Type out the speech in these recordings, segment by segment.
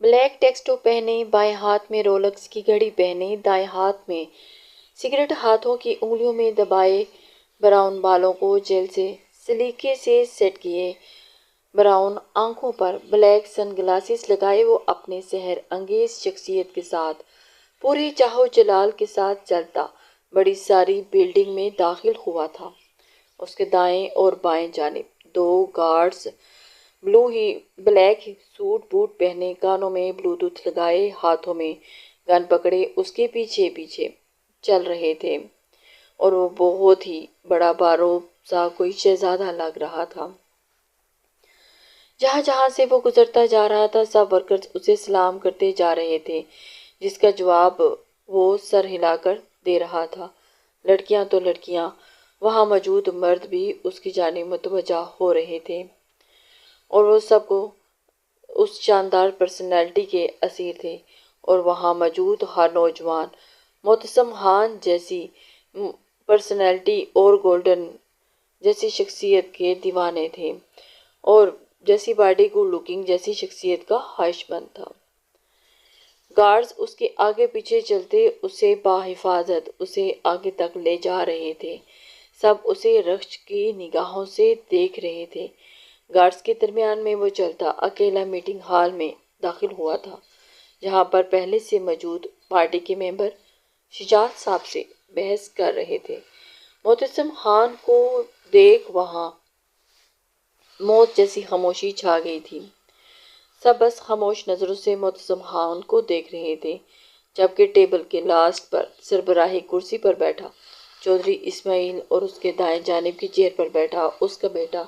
Black ٹیکسٹو پہنے، بائیں ہاتھ میں رولکس کی گھڑی پہنے، دائیں ہاتھ میں سگریٹ، ہاتھوں کی انگلیوں میں دبائے براؤن بالوں کو جیل سے سلیقے سے سیٹ کیے، براؤن آنکھوں پر بلیک سن گلاسز لگائے، وہ اپنے سحر انگیز شخصیت کے ساتھ پوری چاہو جلال کے ساتھ چلتا بڑی ساری بلڈنگ میں داخل ہوا تھا۔ اس کے دائیں اور بائیں جانب دو گارڈز بلیک سوٹ بوٹ پہنے، کانوں میں بلوٹوتھ لگائے، ہاتھوں میں گن پکڑے اس کے پیچھے پیچھے چل رہے تھے، اور وہ بہت ہی بڑا باروب سا کوئی شہزادہ لگ رہا تھا۔ جہاں جہاں سے وہ گزرتا جا رہا تھا، سب ورکرز اسے سلام کرتے جا رہے تھے، جس کا جواب وہ سر ہلا کر دے رہا تھا۔ لڑکیاں تو لڑکیاں، وہاں موجود مرد بھی اس کی جانب متوجہ ہو رہے تھے، اور وہ سب کو اس شاندار پرسنالٹی کے اسیر تھے، اور وہاں موجود ہر نوجوان معتصم خان جیسی پرسنالٹی اور گولڈن جیسی شخصیت کے دیوانے تھے، اور جیسی باڈی گڈ لکنگ جیسی شخصیت کا خواہش مند تھا۔ گارڈز اس کے آگے پیچھے چلتے اسے بحفاظت اسے آگے تک لے جا رہے تھے، سب اسے رشک کی نگاہوں سے دیکھ رہے تھے۔ گارڈز کے درمیان میں وہ چلتا اکیلا میٹنگ ہال میں داخل ہوا تھا، جہاں پر پہلے سے موجود پارٹی کے ممبر شجاعت صاحب سے بحث کر رہے تھے۔ معتصم خان کو دیکھ وہاں موت جیسی خاموشی چھا گئی تھی، سب بس خاموش نظروں سے معتصم خان کو دیکھ رہے تھے، جبکہ ٹیبل کے لاسٹ پر سربراہی کرسی پر بیٹھا چودھری اسماعیل اور اس کے دائیں جانب کی چیئر پر بیٹھا اس کا بیٹا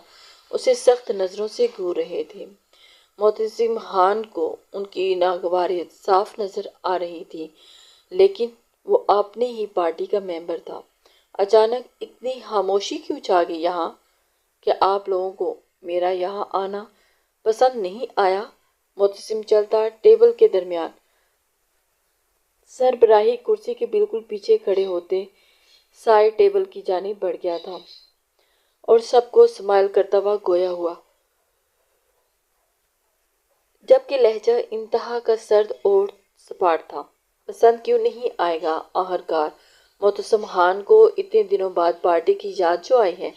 اسے سخت نظروں سے گھور رہے تھے۔ معتصم خان کو ان کی ناگواریت صاف نظر آ رہی تھی، لیکن وہ اپنی ہی پارٹی کا ممبر تھا۔ اچانک اتنی خاموشی کیوں چھا گئی یہاں؟ کیا آپ لوگوں کو میرا یہاں آنا پسند نہیں آیا؟ معتصم چلتا ٹیبل کے درمیان سربراہی کرسی کے بالکل پیچھے کھڑے ہوتے سائے ٹیبل کی جانب بڑھ گیا تھا، اور سب کو اسمائل کرتا ہوا گویا ہوا، جبکہ لہجہ انتہا کا سرد اور سپاٹ تھا۔ پسند کیوں نہیں آئے گا؟ آخرکار معتصم خان کو اتنے دنوں بعد پارٹی کی یاد جو آئی ہے،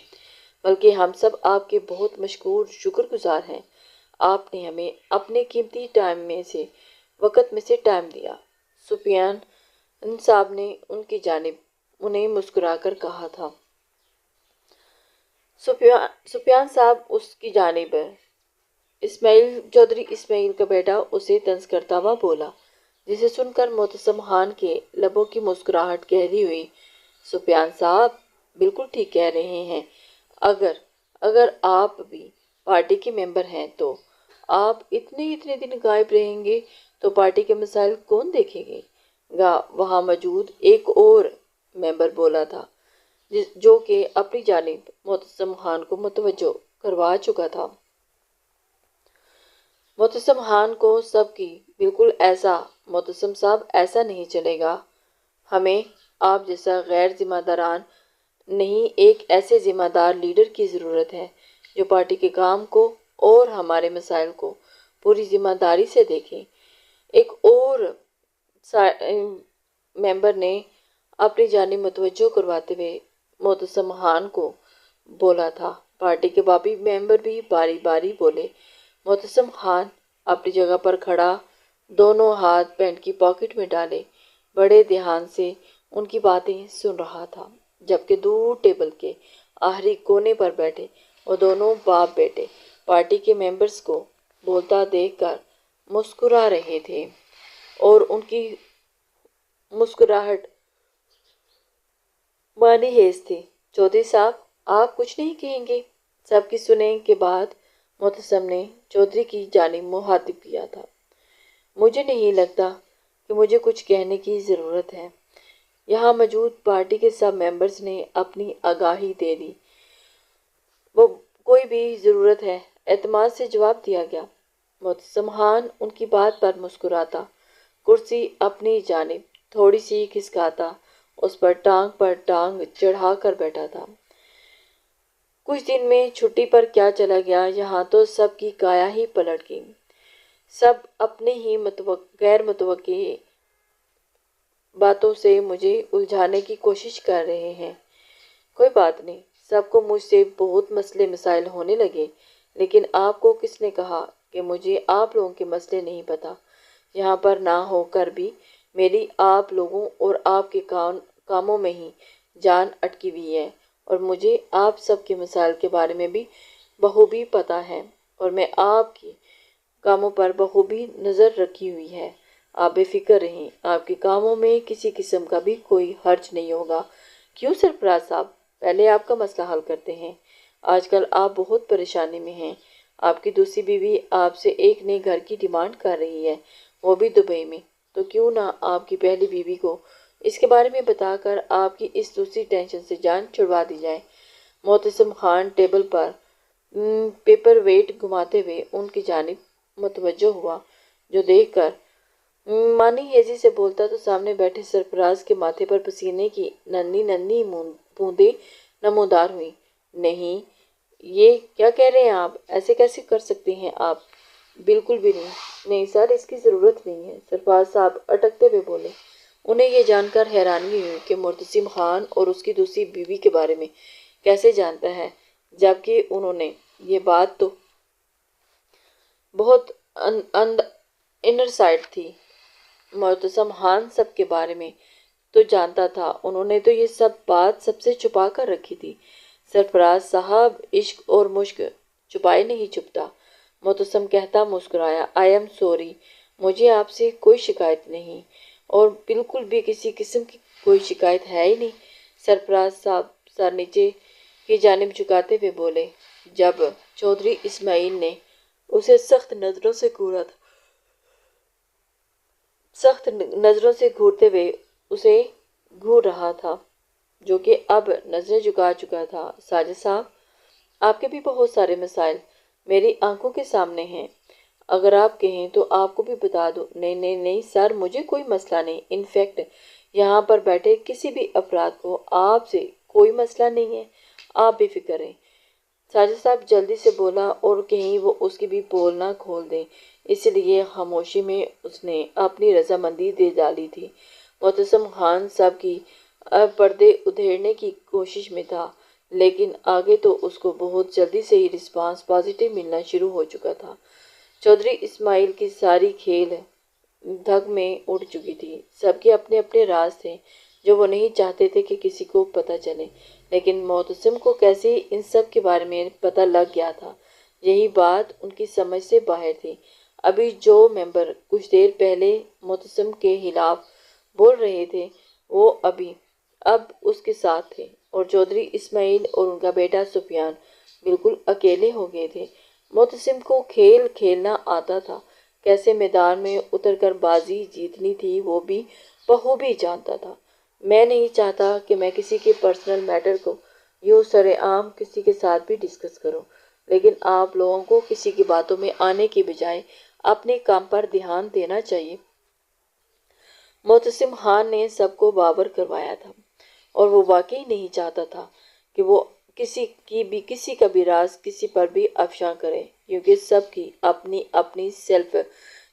بلکہ ہم سب آپ کے بہت مشکور شکر گزار ہیں۔ آپ نے ہمیں اپنے قیمتی ٹائم میں سے وقت میں سے ٹائم دیا۔ سفیان صاحب نے ان کی جانب انہیں مسکرا کر کہا تھا۔ سفیان صاحب اس کی جانب چودھری اسماعیل کا بیٹا اسے طنز کرتا ہوا بولا، جسے سن کر معتصم خان کے لبوں کی مسکراہٹ گہری ہوئی۔ سفیان صاحب بالکل ٹھیک کہہ رہے ہیں، اگر آپ بھی پارٹی کے ممبر ہیں تو آپ اتنے دن غائب رہیں گے تو پارٹی کے مسائل کون دیکھے گا؟ وہاں موجود ایک اور ممبر بولا تھا، جو کہ اپنی جانب معتصم خان کو متوجہ کروا چکا تھا۔ معتصم خان کو سب کی بالکل ایسا، معتصم صاحب ایسا نہیں چلے گا، ہمیں آپ جیسا غیر ذمہ داران نہیں، ایک ایسے ذمہ دار لیڈر کی ضرورت ہے جو پارٹی کے کام کو اور ہمارے مسائل کو پوری ذمہ داری سے دیکھے۔ ایک اور ممبر نے اپنی جانب متوجہ کرواتے ہوئے معتصم خان کو بولا تھا۔ پارٹی کے باقی ممبر بھی باری باری بولے۔ معتصم خان اپنی جگہ پر کھڑا، دونوں ہاتھ پینٹ کی پاکٹ میں ڈالے، بڑے دھیان سے ان کی باتیں سن رہا تھا، جبکہ دور ٹیبل کے آخری کونے پر بیٹھے وہ دونوں باپ بیٹے پارٹی کے ممبرز کو بولتا دیکھ کر مسکرا رہے تھے، اور ان کی مسکراہٹ معنی خیز تھی۔ چودھری صاحب آپ کچھ نہیں کہیں گے؟ سب کی سننے کے بعد معتصم نے چودھری کی جانب مخاطب کیا تھا۔ مجھے نہیں لگتا کہ مجھے کچھ کہنے کی ضرورت ہے، یہاں موجود پارٹی کے سب ممبرز نے اپنی آگاہی دے دی۔ وہ کوئی بھی ضرورت ہے؟ اعتماد سے جواب دیا گیا۔ معتصم خان ان کی بات پر مسکراتا، کرسی اپنی جانب تھوڑی سی کھسکاتا، اس پر ٹانگ چڑھا کر بیٹھا تھا۔ کچھ دن میں چھٹی پر کیا چلا گیا، یہاں تو سب کی کایا ہی پلٹ گئی۔ سب اپنے ہی غیر متوقع باتوں سے مجھے الجھانے کی کوشش کر رہے ہیں۔ کوئی بات نہیں، سب کو مجھ سے بہت مسئلے مسائل ہونے لگے، لیکن آپ کو کس نے کہا کہ مجھے آپ لوگوں کے مسئلے نہیں پتہ؟ یہاں پر نہ ہو کر بھی میری آپ لوگوں اور آپ کے کاموں میں ہی جان اٹکی ہوئی ہے، اور مجھے آپ سب کے مسائل کے بارے میں بھی بخوبی پتہ ہے، اور میں آپ کے کاموں پر بخوبی نظر رکھی ہوئی ہے۔ آپ بے فکر رہیں، آپ کے کاموں میں کسی قسم کا بھی کوئی حرج نہیں ہوگا۔ کیوں سرفراز صاحب، پہلے آپ کا مسئلہ حل کرتے ہیں۔ آج کل آپ بہت پریشانی میں ہیں۔ آپ کی دوسری بیوی آپ سے ایک نئے گھر کی ڈیمانڈ کر رہی ہے، وہ بھی دبئی میں، تو کیوں نہ آپ کی پہلی بیوی کو اس کے بارے میں بتا کر آپ کی اس دوسری ٹینشن سے جان چھڑوا دی جائے۔ معتصم خان ٹیبل پر پیپر ویٹ گھماتے ہوئے ان کی جانب متوجہ ہوا، جو دیکھ کر مانی ہیزی سے بولتا تو سامنے بیٹھے سرفراز کے ماتھے پر پسینے کی ننھی ننھی بوندیں نمودار ہوئیں۔ نہیں، یہ کیا کہہ رہے ہیں آپ؟ ایسے کیسے کر سکتے ہیں آپ؟ بالکل بھی نہیں۔ نہیں سر، اس کی ضرورت نہیں ہے، سرفراز صاحب اٹکتے ہوئے بولے۔ انہیں یہ جان کر حیرانگی ہوئی کہ معتصم خان اور اس کی دوسری بیوی کے بارے میں کیسے جانتا ہے، جبکہ انہوں نے یہ بات تو بہت انر سائڈ تھی۔ معتصم خان سب کے بارے میں تو جانتا تھا، انہوں نے تو یہ سب بات سب سے چھپا کر رکھی تھی۔ سرفراز صاحب، عشق اور مشق چھپائے نہیں چھپتا، معتصم کہتا مسکرایا۔ آئی ایم سوری، مجھے آپ سے کوئی شکایت نہیں، اور بالکل بھی کسی قسم کی کوئی شکایت ہے ہی نہیں۔ سرفراز صاحب سر نیچے کی جانب جھکاتے ہوئے بولے۔ جب چودھری اسماعیل نے اسے سخت نظروں سے گھورتے ہوئے اسے گھور رہا تھا، جو کہ اب نظریں جھکا چکا تھا۔ ساجد صاحب، آپ کے بھی بہت سارے مسائل میری آنکھوں کے سامنے ہیں، اگر آپ کہیں تو آپ کو بھی بتا دوں۔ نہیں نہیں نہیں سر، مجھے کوئی مسئلہ نہیں، انفیکٹ یہاں پر بیٹھے کسی بھی افراد کو آپ سے کوئی مسئلہ نہیں ہے، آپ بے فکر رہیں۔ ساجد صاحب جلدی سے بولا، اور کہیں وہ اس کی بھی پول نہ کھول دیں، اس لیے خاموشی میں اس نے اپنی رضامندی دے ڈالی تھی۔ معتصم خان سب کی پردے ادھیڑنے کی کوشش میں تھا، لیکن آگے تو اس کو بہت جلدی سے ہی رسپانس پازیٹیو ملنا شروع ہو چکا تھا۔ چودھری اسماعیل کی ساری کھیل دھگ میں اڑ چکی تھی۔ سب کے اپنے اپنے راز تھے جو وہ نہیں چاہتے تھے کہ کسی کو پتہ چلے، لیکن معتصم کو کیسے ان سب کے بارے میں پتہ لگ گیا تھا، یہی بات ان کی سمجھ سے باہر تھی۔ ابھی جو ممبر کچھ دیر پہلے معتصم کے خلاف بول رہے تھے، وہ اب اس کے ساتھ تھے، اور چودھری اسماعیل اور ان کا بیٹا سفیان بالکل اکیلے ہو گئے تھے۔ معتصم کو کھیل کھیلنا آتا تھا، کیسے میدان میں اتر کر بازی جیتنی تھی وہ بھی بخوبی جانتا تھا۔ میں نہیں چاہتا کہ میں کسی کے پرسنل میٹر کو یوں سرعام کسی کے ساتھ بھی ڈسکس کروں، لیکن آپ لوگوں کو کسی کی باتوں میں آنے کے بجائے اپنے کام پر دھیان دینا چاہیے۔ معتصم خان نے سب کو باور کروایا تھا، اور وہ واقعی نہیں چاہتا تھا کہ وہ کسی کا بھی راز کسی پر بھی افشاں کرے، کیونکہ سب کی اپنی اپنی سیلف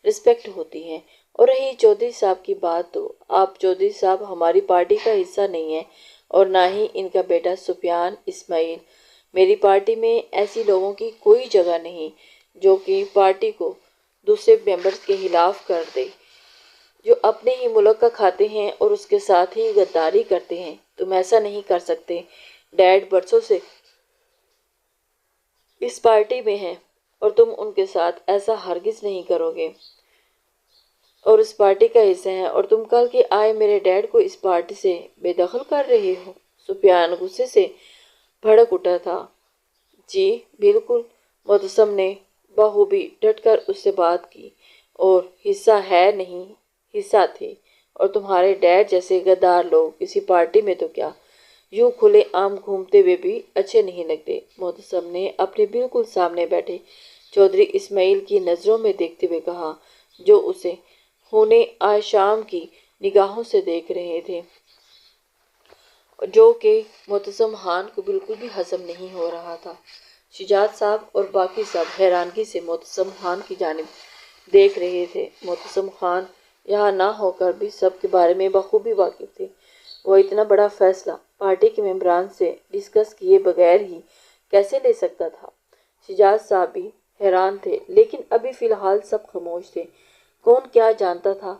رسپیکٹ ہوتی ہے۔ اور رہی چودھری صاحب کی بات، تو آپ چودھری صاحب ہماری پارٹی کا حصہ نہیں ہیں، اور نہ ہی ان کا بیٹا سفیان اسماعیل۔ میری پارٹی میں ایسی لوگوں کی کوئی جگہ نہیں جو کہ پارٹی کو دوسرے ممبرز کے خلاف کر دے، جو اپنے ہی ملک کا کھاتے ہیں اور اس کے ساتھ ہی غداری کرتے ہیں۔ تم ایسا نہیں کر سکتے۔ ڈیڈ برسوں سے اس پارٹی میں ہیں، اور تم ان کے ساتھ ایسا ہرگز نہیں کرو گے، اور اس پارٹی کا حصہ ہیں، اور تم کل کے آئے میرے ڈیڈ کو اس پارٹی سے بے دخل کر رہے ہو۔ سفیان غصے سے بھڑک اٹھا تھا۔ جی بالکل، معتصم نے بخوبی ڈٹ کر اس سے بات کی، اور حصہ ہے نہیں، حصہ تھے، اور تمہارے ڈیڈ جیسے غدار لوگ کسی پارٹی میں تو کیا، یوں کھلے عام گھومتے ہوئے بھی اچھے نہیں لگتے۔ معتصم نے اپنے بالکل سامنے بیٹھے چودھری اسماعیل کی نظروں میں دیکھتے ہوئے کہا، جو اسے خونے آشام کی نگاہوں سے دیکھ رہے تھے، جو کہ معتصم خان کو بالکل بھی ہضم نہیں ہو رہا تھا۔ شجاعت صاحب اور باقی سب حیرانگی سے معتصم خان کی جانب دیکھ رہے تھے۔ معتصم خان یہاں نہ ہو کر بھی سب کے بارے میں بخوبی واقف تھے۔ وہ اتنا بڑا فیصلہ پارٹی کے ممبران سے ڈسکس کیے بغیر ہی کیسے لے سکتا تھا؟ شجاعت صاحب بھی حیران تھے، لیکن ابھی فی الحال سب خاموش تھے۔ کون کیا جانتا تھا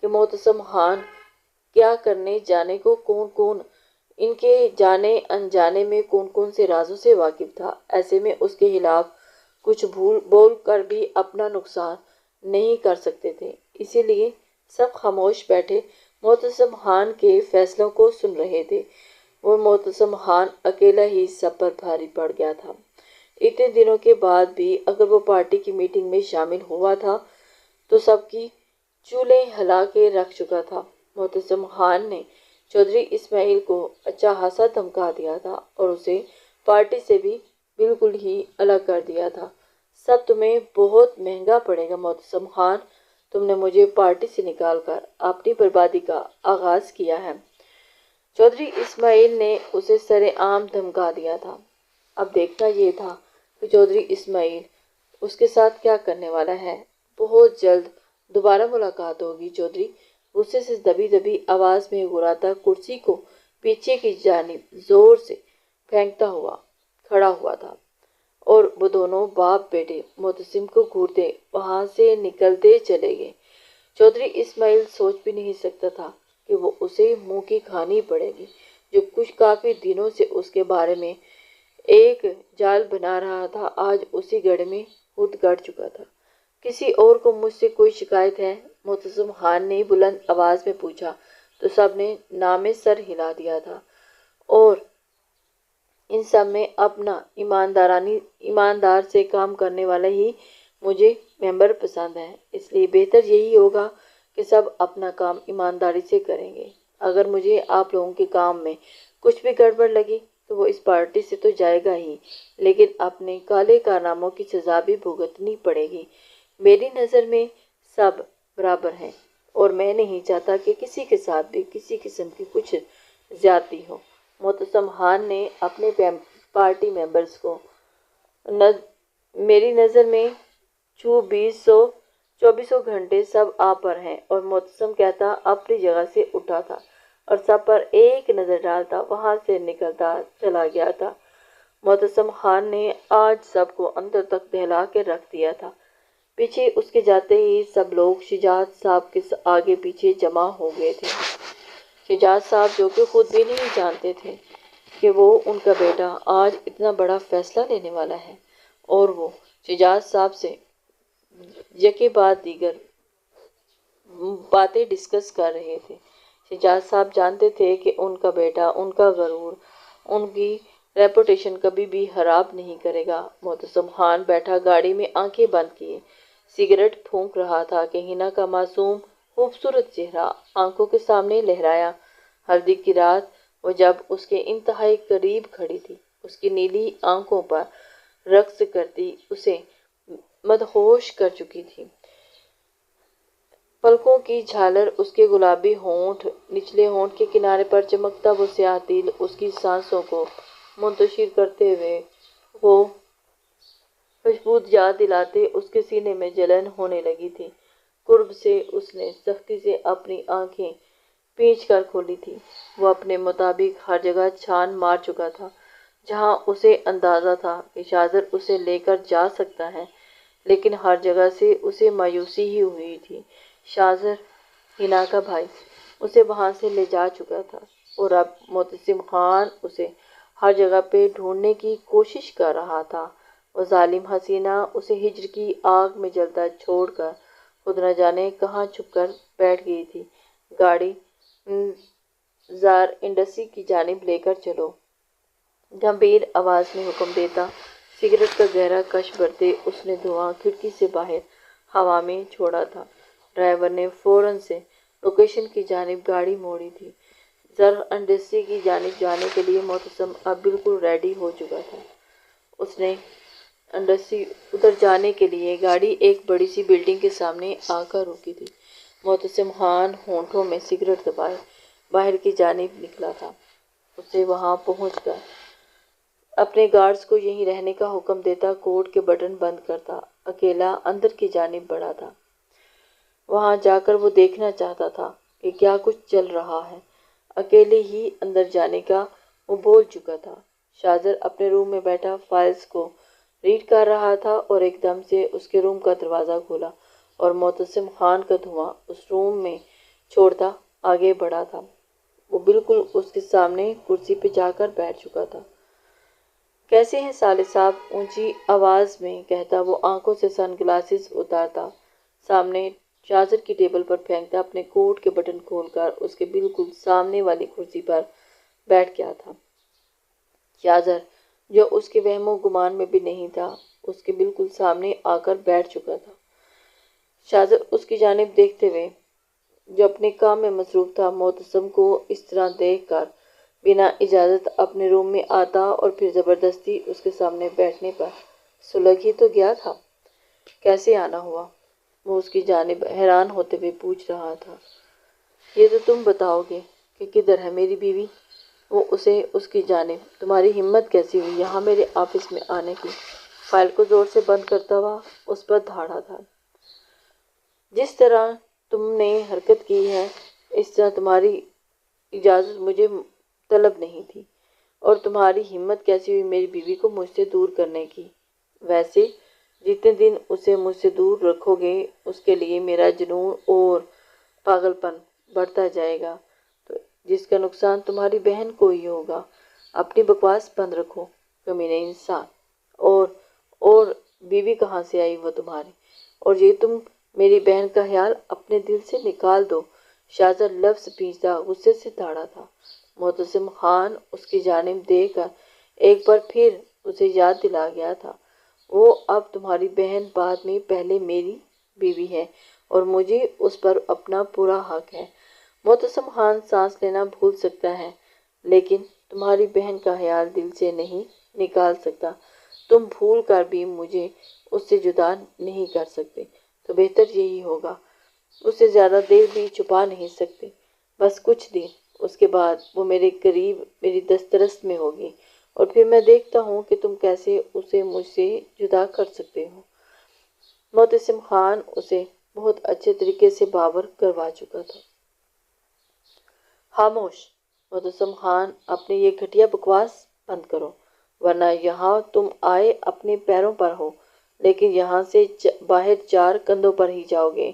کہ معتصم خان کیا کرنے جانے کو کون کون ان کے جانے انجانے میں کون کون سے رازوں سے واقف تھا۔ ایسے میں اس کے خلاف کچھ بول کر بھی اپنا نقصان نہیں کر سکتے تھے، اسی لیے سب خاموش بیٹھے معتصم خان کے فیصلوں کو سن رہے تھے۔ وہ معتصم خان اکیلا ہی سب پر بھاری پڑ گیا تھا۔ اتنے دنوں کے بعد بھی اگر وہ پارٹی کی میٹنگ میں شامل ہوا تھا تو سب کی چولیں ہلا کے رکھ چکا تھا۔ معتصم خان نے چودھری اسماعیل کو اچھا خاصا دھمکا دیا تھا اور اسے پارٹی سے بھی بالکل ہی الگ کر دیا تھا۔ سب تمہیں بہت مہنگا پڑے گا معتصم خان، تم نے مجھے پارٹی سے نکال کر اپنی بربادی کا آغاز کیا ہے۔ چودھری اسماعیل نے اسے سرِ عام دھمکا دیا تھا۔ اب دیکھنا یہ تھا کہ چودھری اسماعیل اس کے ساتھ کیا کرنے والا ہے۔ بہت جلد دوبارہ ملاقات ہوگی۔ چودھری غصے سے دبی دبی آواز میں گراتا کرسی کو پیچھے کی جانب زور سے پھینکتا ہوا کھڑا ہوا تھا اور وہ دونوں باپ بیٹے معتصم کو گھورتے وہاں سے نکلتے چلے گئے۔ چودھری اسماعیل سوچ بھی نہیں سکتا تھا کہ وہ اسے منہ کی کھانی پڑے گی جو کچھ کافی دنوں سے اس کے بارے میں ایک جال بنا رہا تھا، آج اسی گڑھے میں خود گڑ چکا تھا۔ کسی اور کو مجھ سے کوئی شکایت ہے؟ معتصم خان نے بلند آواز میں پوچھا تو سب نے نام سر ہلا دیا تھا، اور ان سب میں اپنا ایماندار سے کام کرنے والا ہی مجھے ممبر پسند ہے، اس لیے بہتر یہی ہوگا کہ سب اپنا کام ایمانداری سے کریں گے۔ اگر مجھے آپ لوگوں کے کام میں کچھ بھی گڑبڑ لگی تو وہ اس پارٹی سے تو جائے گا ہی، لیکن اپنے کالے کارناموں کی سزا بھی بھگتنی پڑے گی۔ میری نظر میں سب برابر ہیں اور میں نہیں چاہتا کہ کسی کے ساتھ بھی کسی قسم کی کچھ زیادتی ہو۔ معتصم خان نے اپنے پارٹی ممبرز کو میری نظر میں 2400 گھنٹے سب آپ پر ہیں، اور معتصم کہتا اپنی جگہ سے اٹھا تھا اور سب پر ایک نظر ڈالتا وہاں سے نکلتا چلا گیا تھا۔ معتصم خان نے آج سب کو اندر تک دہلا کے رکھ دیا تھا۔ پیچھے اس کے جاتے ہی سب لوگ شجاعت صاحب کے آگے پیچھے جمع ہو گئے تھے۔ شجاعت صاحب جو کہ خود بھی نہیں جانتے تھے کہ وہ ان کا بیٹا آج اتنا بڑا فیصلہ لینے والا ہے، اور وہ شجاعت صاحب سے یکے بعد دیگر باتیں ڈسکس کر رہے تھے۔ شجاعت صاحب جانتے تھے کہ ان کا بیٹا ان کا غرور، ان کی ریپوٹیشن کبھی بھی خراب نہیں کرے گا۔ معتصم خان بیٹھا گاڑی میں آنکھیں بند کیے سگریٹ پھونک رہا تھا کہ ہنا کا معصوم خوبصورت چہرہ آنکھوں کے سامنے لہرایا۔ ہلدی کی رات وہ جب اس کے انتہائی قریب کھڑی تھی، اس کی نیلی آنکھوں پر رقص کرتی اسے مدہوش کر چکی تھی۔ پلکوں کی جھالر اس کے گلابی ہونٹ، نچلے ہونٹ کے کنارے پر چمکتا وہ سیاہ تیل اس کی سانسوں کو منتشر کرتے ہوئے وہ خوشبو یاد دلاتے اس کے سینے میں جلن ہونے لگی تھی۔ قرب سے اس نے سختی سے اپنی آنکھیں پھینچ کر کھولی تھی۔ وہ اپنے مطابق ہر جگہ چھان مار چکا تھا جہاں اسے اندازہ تھا کہ شاذر اسے لے کر جا سکتا ہے، لیکن ہر جگہ سے اسے مایوسی ہی ہوئی تھی۔ شاذر، ہنا کا بھائی، اسے وہاں سے لے جا چکا تھا، اور اب معتصم خان اسے ہر جگہ پہ ڈھونڈنے کی کوشش کر رہا تھا۔ وہ ظالم حسینہ اسے ہجر کی آگ میں جلتا چھوڑ کر خود نہ جانے کہاں چھپ کر بیٹھ گئی تھی۔ گاڑی زار انڈسٹری کی جانب لے کر چلو، گمبھیر آواز میں حکم دیتا سگریٹ کا گہرا کش بھرتے اس نے دھواں کھڑکی سے باہر ہوا میں چھوڑا تھا۔ ڈرائیور نے فوراً سے لوکیشن کی جانب گاڑی موڑی تھی۔ زر انڈسٹری کی جانب جانے کے لیے معتصم اب بالکل ریڈی ہو چکا تھا۔ اس نے انڈسٹری ادھر جانے کے لیے گاڑی ایک بڑی سی بلڈنگ کے سامنے آ کر روکی تھی۔ معتصم خان ہونٹوں میں سگریٹ دبائے باہر کی جانب نکلا تھا۔ اسے وہاں پہنچ کر اپنے گارڈز کو یہیں رہنے کا حکم دیتا کوٹ کے بٹن بند کرتا، اکیلا اندر کی جانب بڑھا تھا۔ وہاں جا کر وہ دیکھنا چاہتا تھا کہ کیا کچھ چل رہا ہے۔ اکیلے ہی اندر جانے کا وہ بول چکا تھا۔ شاہزر اپنے روم میں بیٹھا فائلز کو ریڈ کر رہا تھا اور ایک دم سے اس کے روم کا دروازہ کھولا اور معتصم خان کا دھواں اس روم میں چھوڑتا آگے بڑھا تھا۔ وہ بالکل اس کے سامنے کرسی پہ جا کر بیٹھ چکا تھا۔ کیسے ہیں صالح صاحب؟ اونچی آواز میں کہتا وہ آنکھوں سے سن گلاسز اتارتا، سامنے شاہزر کی ٹیبل پر پھینکتا، اپنے کوٹ کے بٹن کھول کر اس کے بالکل سامنے والی کرسی پر بیٹھ گیا تھا۔ شاہزر جو اس کے وہم و گمان میں بھی نہیں تھا، اس کے بالکل سامنے آ کر بیٹھ چکا تھا۔ شاہزر اس کی جانب دیکھتے ہوئے جو اپنے کام میں مصروف تھا، معتصم کو اس طرح دیکھ کر بنا اجازت اپنے روم میں آتا اور پھر زبردستی اس کے سامنے بیٹھنے پر سلجھ ہی تو گیا تھا۔ کیسے آنا ہوا؟ وہ اس کی جانب حیران ہوتے ہوئے پوچھ رہا تھا۔ یہ تو تم بتاؤ گے کہ کدھر ہے میری بیوی؟ وہ اسے اس کی جانب، تمہاری ہمت کیسی ہوئی یہاں میرے آفس میں آنے کی؟ فائل کو زور سے بند کرتا ہوا اس پر دھاڑا تھا۔ جس طرح تم نے حرکت کی ہے اس طرح تمہاری اجازت مجھے طلب نہیں تھی، اور تمہاری ہمت کیسی ہوئی میری بیوی کو مجھ سے دور کرنے کی؟ ویسے جتنے دن اسے مجھ سے دور رکھو گے اس کے لیے میرا جنون اور پاگل پن بڑھتا جائے گا، تو جس کا نقصان تمہاری بہن کو ہی ہوگا۔ اپنی بکواس بند رکھو کمینے انسان۔ اور بیوی کہاں سے آئی وہ تمہاری؟ اور یہ تم میری بہن کا خیال اپنے دل سے نکال دو۔ شاہزر لفظ پیچھتا غصے سے دھاڑا تھا۔ معتصم خان اس کی جانب دیکھ کر ایک بار پھر اسے یاد دلا گیا تھا، وہ اب تمہاری بہن بعد میں پہلے میری بیوی ہے اور مجھے اس پر اپنا پورا حق ہے۔ معتصم خان سانس لینا بھول سکتا ہے لیکن تمہاری بہن کا خیال دل سے نہیں نکال سکتا۔ تم بھول کر بھی مجھے اس سے جدا نہیں کر سکتے، تو بہتر یہی ہوگا۔ اسے زیادہ دیر بھی چھپا نہیں سکتے، بس کچھ دن، اس کے بعد وہ میرے قریب میری دسترس میں ہوگی اور پھر میں دیکھتا ہوں کہ تم کیسے اسے مجھ سے جدا کر سکتے ہو۔ معتصم خان اسے بہت اچھے طریقے سے باور کروا چکا تھا۔ خاموش معتصم خان، اپنی یہ گھٹیا بکواس بند کرو، ورنہ یہاں تم آئے اپنے پیروں پر ہو لیکن یہاں سے باہر چار کندھوں پر ہی جاؤ گے۔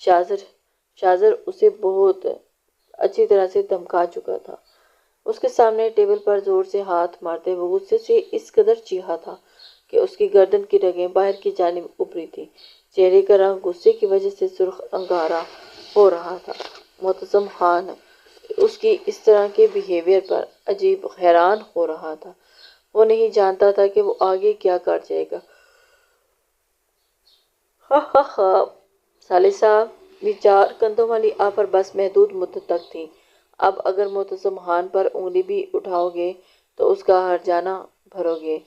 شاہزر اسے بہت اچھی طرح سے دھمکا چکا تھا۔ اس کے سامنے ٹیبل پر زور سے ہاتھ مارتے وہ غصے سے اس قدر چیخا تھا کہ اس کی گردن کی رگیں باہر کی جانب ابھری تھیں، چہرے کا رنگ غصے کی وجہ سے سرخ انگارا ہو رہا تھا۔ معتصم خان اس کی اس طرح کے بیہیویئر پر عجیب حیران ہو رہا تھا۔ وہ نہیں جانتا تھا کہ وہ آگے کیا کر جائے گا۔ صالح صاحب، یہ چار کندھوں والی آفر بس محدود مدت تک تھی۔ اب اگر معتصم خان پر انگلی بھی اٹھاؤ گے تو اس کا ہرجانہ بھرو گے،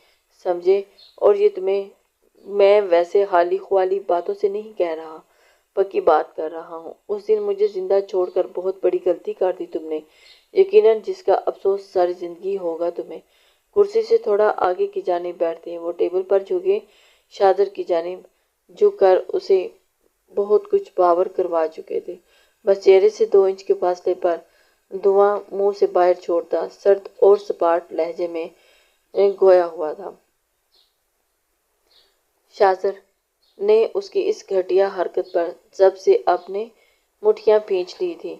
سمجھے؟ اور یہ تمہیں میں ویسے خالی خوالی باتوں سے نہیں کہہ رہا، پکی بات کر رہا ہوں۔ اس دن مجھے زندہ چھوڑ کر بہت بڑی غلطی کر دی تم نے، یقیناً جس کا افسوس ساری زندگی ہوگا تمہیں۔ کرسی سے تھوڑا آگے کی جانب بیٹھتے وہ ٹیبل پر جھکے، شاہزر کی جانب جھک کر اسے بہت کچھ باور کروا چکے تھے، بس چہرے سے 2 انچ کے فاصلے پر دھواں منہ سے باہر چھوڑتا، سرد اور سپاٹ لہجے میں گویا ہوا تھا۔ شاہزر نے اس کی اس گھٹیا حرکت پر جب سے اپنے مٹھیاں بھینچ لی تھی۔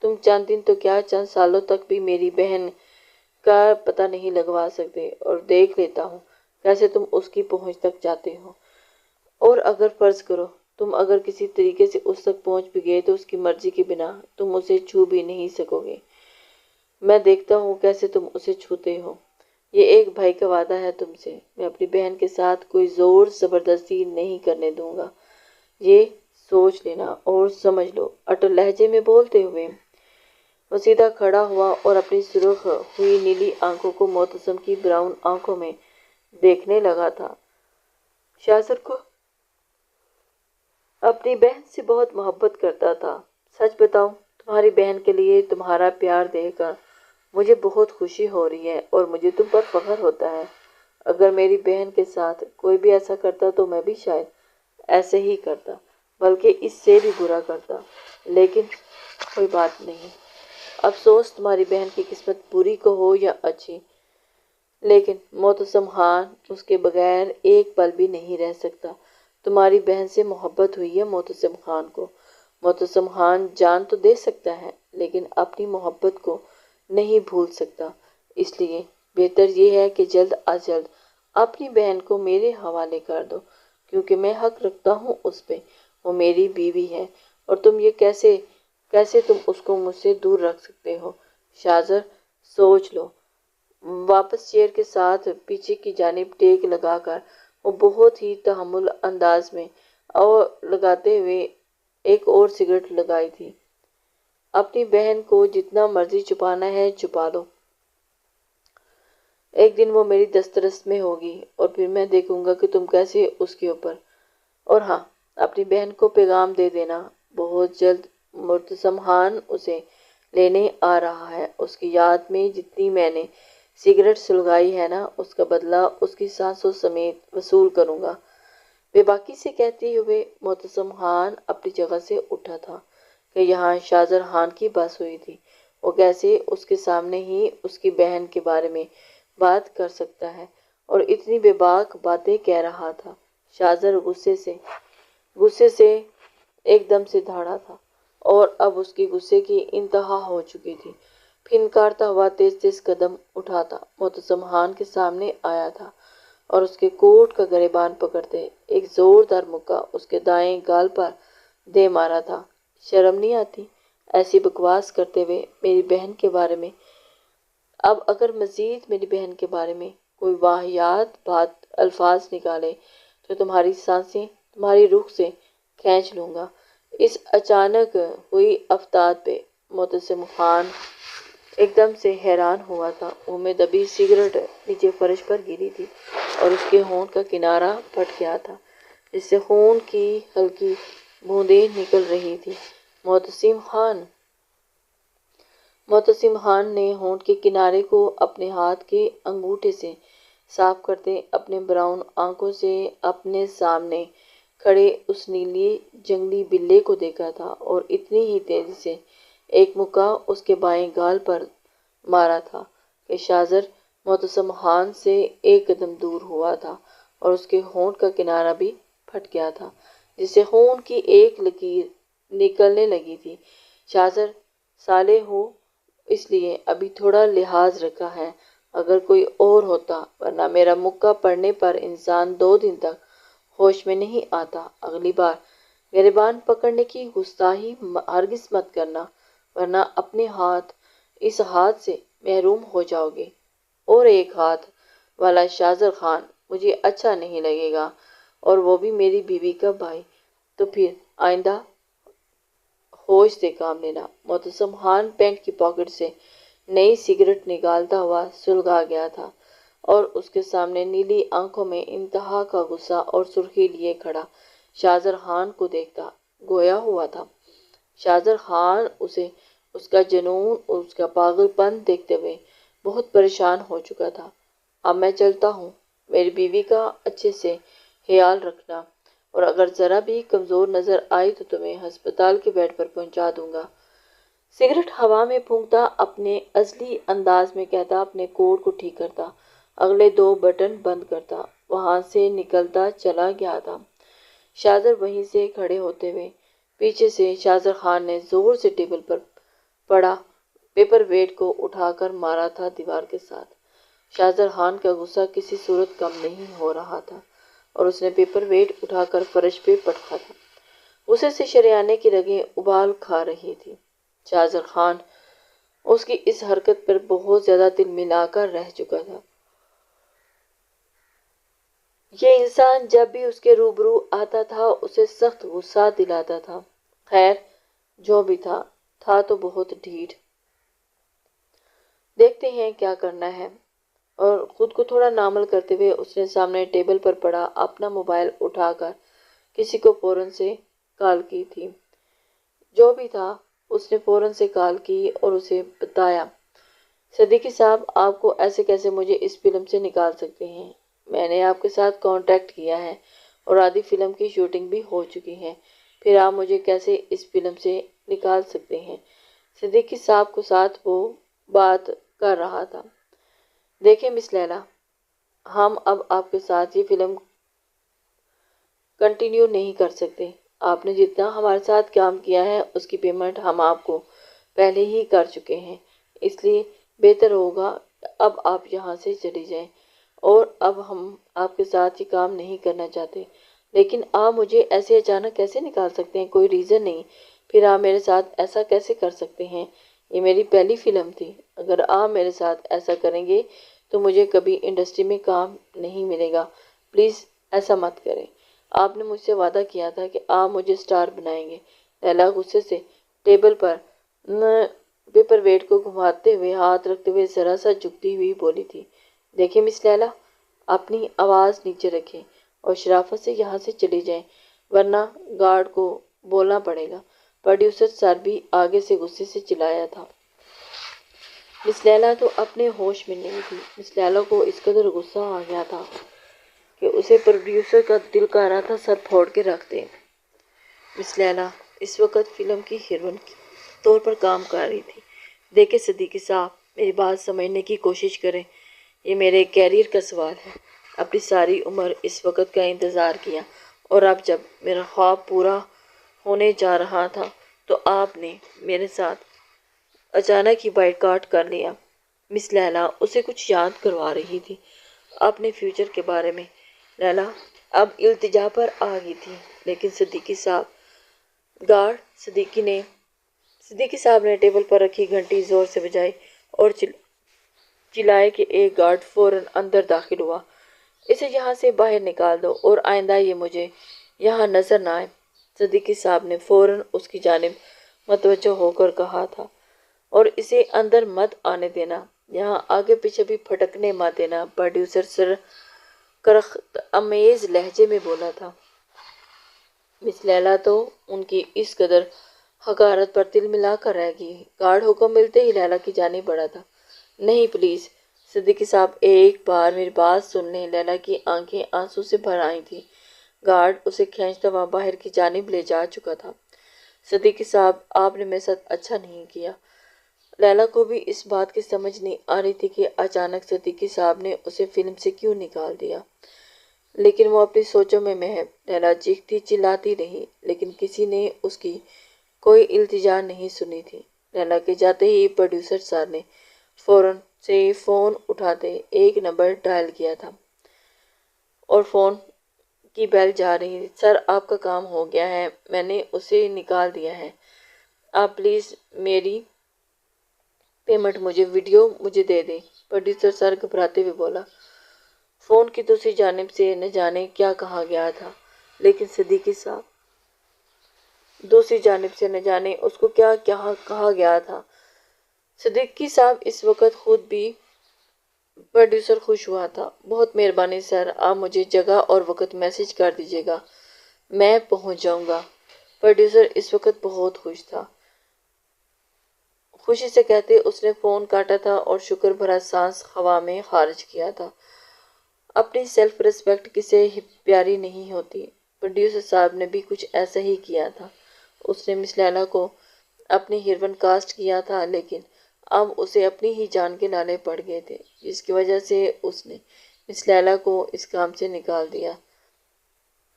تم چند دن تو کیا چند سالوں تک بھی میری بہن کا پتہ نہیں لگوا سکتے، اور دیکھ لیتا ہوں کیسے تم اس کی پہنچ تک جاتے ہو۔ اور اگر فرض کرو تم اگر کسی طریقے سے اس تک پہنچ بھی گئے تو اس کی مرضی کے بنا تم اسے چھو بھی نہیں سکو گے۔ میں دیکھتا ہوں کیسے تم اسے چھوتے ہو۔ یہ ایک بھائی کا وعدہ ہے تم سے، میں اپنی بہن کے ساتھ کوئی زور زبردستی نہیں کرنے دوں گا، یہ سوچ لینا اور سمجھ لو، اٹل لہجے میں بولتے ہوئے وہ سیدھا کھڑا ہوا اور اپنی سرخ ہوئی نیلی آنکھوں کو معتصم کی براؤن آنکھوں میں دیکھنے لگا تھا۔ شاہزر کو اپنی بہن سے بہت محبت کرتا تھا۔ سچ بتاؤں، تمہاری بہن کے لیے تمہارا پیار دیکھ کر مجھے بہت خوشی ہو رہی ہے اور مجھے تم پر فخر ہوتا ہے۔ اگر میری بہن کے ساتھ کوئی بھی ایسا کرتا تو میں بھی شاید ایسے ہی کرتا۔ بلکہ اس سے بھی برا کرتا، لیکن کوئی بات نہیں۔ افسوس تمہاری بہن کی قسمت بری کو ہو یا اچھی، لیکن معتصم خان اس کے بغیر ایک پل بھی نہیں رہ سکتا۔ تمہاری بہن سے محبت ہوئی ہے معتصم خان کو۔ معتصم خان جان تو دے سکتا ہے لیکن اپنی محبت کو نہیں بھول سکتا، اس لیے بہتر یہ ہے کہ جلد از جلد اپنی بہن کو میرے حوالے کر دو، کیونکہ میں حق رکھتا ہوں اس پہ، وہ میری بیوی ہے، اور تم یہ کیسے تم اس کو مجھ سے دور رکھ سکتے ہو؟ شاہزر سوچ لو۔ واپس چیئر کے ساتھ پیچھے کی جانب ٹیک لگا کر وہ بہت ہی تحمل انداز میں اور لگاتے ہوئے ایک اور سگریٹ لگائی تھی۔ اپنی بہن کو جتنا مرضی چھپانا ہے چھپا لو، ایک دن وہ میری دسترس میں ہوگی اور پھر میں دیکھوں گا کہ تم کیسے اس کے اوپر۔ اور ہاں، اپنی بہن کو پیغام دے دینا، بہت جلد معتصم خان اسے لینے آ رہا ہے۔ اس کی یاد میں جتنی میں نے سگریٹ سلگائی ہے نا، اس کا بدلہ اس کی سانسوں سمیت وصول کروں گا۔ بے باکی سے کہتے ہوئے معتصم خان اپنی جگہ سے اٹھا تھا کہ یہاں شاہزر خان کی بس ہوئی تھی، وہ کیسے اس کے سامنے ہی اس کی بہن کے بارے میں بات کر سکتا ہے اور اتنی بے باک باتیں کہہ رہا تھا۔ شاہزر غصے سے ایک دم سے دھاڑا تھا اور اب اس کی غصے کی انتہا ہو چکی تھی۔ پھنکارتا ہوا تیز تیز قدم اٹھاتا معتصم خان کے سامنے آیا تھا اور اس کے کوٹ کا گریبان پکڑتے ایک زوردار مکہ اس کے دائیں گال پر دے مارا تھا۔ شرم نہیں آتی ایسی بکواس کرتے ہوئے میری بہن کے بارے میں؟ اب اگر مزید میری بہن کے بارے میں کوئی واہیات الفاظ نکالے تو تمہاری سانسیں تمہاری روح سے کھینچ لوں گا۔ اس اچانک ہوئی افتاد پہ معتصم خان ایک دم سے حیران ہوا تھا۔ منہ میں دبی سگریٹ نیچے فرش پر گری تھی اور اس کے ہونٹ کا کنارہ پھٹ گیا تھا جس سے خون کی ہلکی بوندیں نکل رہی تھیں۔ معتصم خان نے ہونٹ کے کنارے کو اپنے ہاتھ کے انگوٹھے سے صاف کرتے اپنے براؤن آنکھوں سے اپنے سامنے کھڑے اس نیلے جنگلی بلے کو دیکھا تھا اور اتنی ہی تیزی سے ایک مکہ اس کے بائیں گال پر مارا تھا کہ شاہزر معتصم خان سے ایک قدم دور ہوا تھا اور اس کے ہونٹ کا کنارہ بھی پھٹ گیا تھا جس سے خون کی ایک لکیر نکلنے لگی تھی۔ شاہزر صالح ہو اس لیے ابھی تھوڑا لحاظ رکھا ہے، اگر کوئی اور ہوتا، ورنہ میرا مکہ پڑنے پر انسان 2 دن تک ہوش میں نہیں آتا۔ اگلی بار گریبان پکڑنے کی گستاخی ہرگز مت کرنا، ورنہ اپنے اس ہاتھ سے محروم ہو جاؤ گے۔ اور ایک ہاتھ والا شاہزر خان مجھے اچھا نہیں لگے گا، اور وہ بھی میری بیوی کا بھائی۔ تو پھر آئندہ ہوش سے کام لینا۔ معتصم خان پینٹ کی پاکٹ سے نئی سگریٹ نکالتا ہوا سلگا گیا تھا اور اس کے سامنے نیلی آنکھوں میں انتہا کا غصہ اور سرخی لیے کھڑا شاہزر خان کو دیکھتا گویا ہوا تھا۔ شاہزر خان اسے اس کا جنون اور اس کا پاگل پن دیکھتے ہوئے بہت پریشان ہو چکا تھا۔ اب میں چلتا ہوں، میری بیوی کا اچھے سے خیال رکھنا، اور اگر ذرا بھی کمزور نظر آئی تو تمہیں ہسپتال کے بیڈ پر پہنچا دوں گا۔ سگریٹ ہوا میں پھونکتا اپنے ازلی انداز میں کہتا، اپنے کوٹ کو ٹھیک کرتا، اگلے 2 بٹن بند کرتا، وہاں سے نکلتا چلا گیا تھا۔ شاہزر وہیں سے کھڑے ہوتے ہوئے پیچھے سے شاہزر خان نے زور سے ٹیبل پر پڑا پیپر ویٹ کو اٹھا کر مارا تھا دیوار کے ساتھ۔ شاہزر خان کا غصہ کسی صورت کم نہیں ہو رہا تھا اور اس نے پیپر ویٹ اٹھا کر فرش پہ پٹکا تھا۔ غصے سے شریانے کی رگیں ابال کھا رہی تھی۔ شاہزر خان اس کی اس حرکت پر بہت زیادہ دل ملا کر رہ چکا تھا۔ یہ انسان جب بھی اس کے روبرو آتا تھا اسے سخت غصہ دلاتا تھا۔ خیر جو بھی تھا تو بہت ڈھیٹ۔ دیکھتے ہیں کیا کرنا ہے۔ اور خود کو تھوڑا نارمل کرتے ہوئے اس نے سامنے ٹیبل پر پڑا اپنا موبائل اٹھا کر کسی کو فوراً سے کال کی تھی۔ جو بھی تھا اس نے فوراً سے کال کی اور اسے بتایا، صدیقی صاحب آپ کو ایسے کیسے مجھے اس فلم سے نکال سکتے ہیں؟ میں نے آپ کے ساتھ کانٹیکٹ کیا ہے اور آدھی فلم کی شوٹنگ بھی ہو چکی ہے۔ پھر آپ مجھے کیسے اس فلم سے نکال سکتے ہیں؟ صدیقی صاحب کو ساتھ وہ بات کر رہا تھا۔ دیکھیں مس لیلا، ہم اب آپ کے ساتھ یہ فلم کنٹینیو نہیں کر سکتے۔ آپ نے جتنا ہمارے ساتھ کام کیا ہے اس کی پیمنٹ ہم آپ کو پہلے ہی کر چکے ہیں، اس لیے بہتر ہوگا اب آپ یہاں سے چلی جائیں، اور اب ہم آپ کے ساتھ یہ کام نہیں کرنا چاہتے۔ لیکن آپ مجھے ایسے اچانک کیسے نکال سکتے ہیں؟ کوئی ریزن نہیں۔ پھر آپ میرے ساتھ ایسا کیسے کر سکتے ہیں؟ یہ میری پہلی فلم تھی۔ اگر آپ میرے ساتھ ایسا کریں گے تو مجھے کبھی انڈسٹری میں کام نہیں ملے گا۔ پلیز ایسا مت کریں۔ آپ نے مجھ سے وعدہ کیا تھا کہ آپ مجھے سٹار بنائیں گے۔ لیلا غصے سے ٹیبل پر پیپر ویٹ کو گھماتے ہوئے، ہاتھ رکھتے ہوئے ذرا سا جھکتی ہوئی بولی تھی۔ دیکھیں مس لیلا، اپنی آواز نیچے رکھیں اور شرافت سے یہاں سے چلی جائیں، ورنہ گارڈ کو بولنا پڑے گا۔ پروڈیوسر سر بھی آگے سے غصے سے چلایا تھا۔ مس لیلا تو اپنے ہوش میں نہیں تھی۔ مس لیلا کو اس قدر غصہ آ گیا تھا کہ اسے پروڈیوسر کا دل کہہ رہا تھا سر پھوڑ کے رکھ دے۔ مس لیلا اس وقت فلم کی ہیروئن کے طور پر کام کر رہی تھی۔ دیکھیں صدیقی صاحب، میری بات سمجھنے کی کوشش کریں، یہ میرے کیریئر کا سوال ہے۔ اپنی ساری عمر اس وقت کا انتظار کیا، اور اب جب میرا خواب پورا ہونے جا رہا تھا تو آپ نے میرے ساتھ اچانک ہی بائیکاٹ کر لیا۔ مس لیلا اسے کچھ یاد کروا رہی تھی اپنے فیوچر کے بارے میں۔ لیلا اب التجا پر آ گئی تھی، لیکن صدیقی صاحب نے ٹیبل پر رکھی گھنٹی زور سے بجائی اور چلائے کہ ایک گارڈ فوراً اندر داخل ہوا۔ اسے یہاں سے باہر نکال دو اور آئندہ یہ مجھے یہاں نظر نہ آئے۔ صدیقی صاحب نے فوراً اس کی جانب متوجہ ہو کر کہا تھا، اور اسے اندر مت آنے دینا، یہاں آگے پیچھے بھی پھٹکنے مت دینا۔ پروڈیوسر سر کرخت امیز لہجے میں بولا تھا۔ مس لیلا تو ان کی اس قدر حقارت پر تل ملا کر رہ گئی۔ گارڈ حکم ملتے ہی لیلا کی جانب بڑھا تھا۔ نہیں پلیز صدیقی صاحب، ایک بار میری بات سن لیں۔ لیلا کی آنکھیں آنسو سے بھر آئی تھیں۔ گارڈ اسے کھینچتا ہوا باہر کی جانب لے جا چکا تھا۔ صدیقی صاحب، آپ نے میرے ساتھ اچھا نہیں کیا۔ لیلا کو بھی اس بات کی سمجھ نہیں آ رہی تھی کہ اچانک صدیقی صاحب نے اسے فلم سے کیوں نکال دیا، لیکن وہ اپنی سوچوں میں محو۔ لیلا چیختی چلاتی رہی، لیکن کسی نے اس کی کوئی التجا نہیں سنی تھی۔ لیلا کے جاتے ہی پروڈیوسر سر نے فوراً سے فون اٹھاتے ایک نمبر ڈائل کیا تھا، اور فون کی بیل جا رہی تھی۔ سر، آپ کا کام ہو گیا ہے، میں نے اسے نکال دیا ہے، آپ پلیز میری پیمنٹ مجھے دے دیں۔ پروڈیوسر سر گھبراتے ہوئے بولا۔ فون کی دوسری جانب سے نہ جانے کیا کہا گیا تھا، لیکن صدیقی صاحب دوسری جانب سے نہ جانے اس کو کیا کہا گیا تھا۔ صدیقی صاحب اس وقت خود بھی پروڈیوسر خوش ہوا تھا۔ بہت مہربانی سر، آپ مجھے جگہ اور وقت میسج کر دیجیے گا، میں پہنچ جاؤں گا۔ پروڈیوسر اس وقت بہت خوش تھا۔ خوشی سے کہتے اس نے فون کاٹا تھا اور شکر بھرا سانس ہوا میں خارج کیا تھا۔ اپنی سیلف ریسپیکٹ کسے پیاری نہیں ہوتی؟ پروڈیوسر صاحب نے بھی کچھ ایسا ہی کیا تھا۔ اس نے مس لیلا کو اپنی ہیروئن کاسٹ کیا تھا، لیکن اب اسے اپنی ہی جان کے لالے پڑ گئے تھے، جس کی وجہ سے اس نے مس لیلا کو اس کام سے نکال دیا۔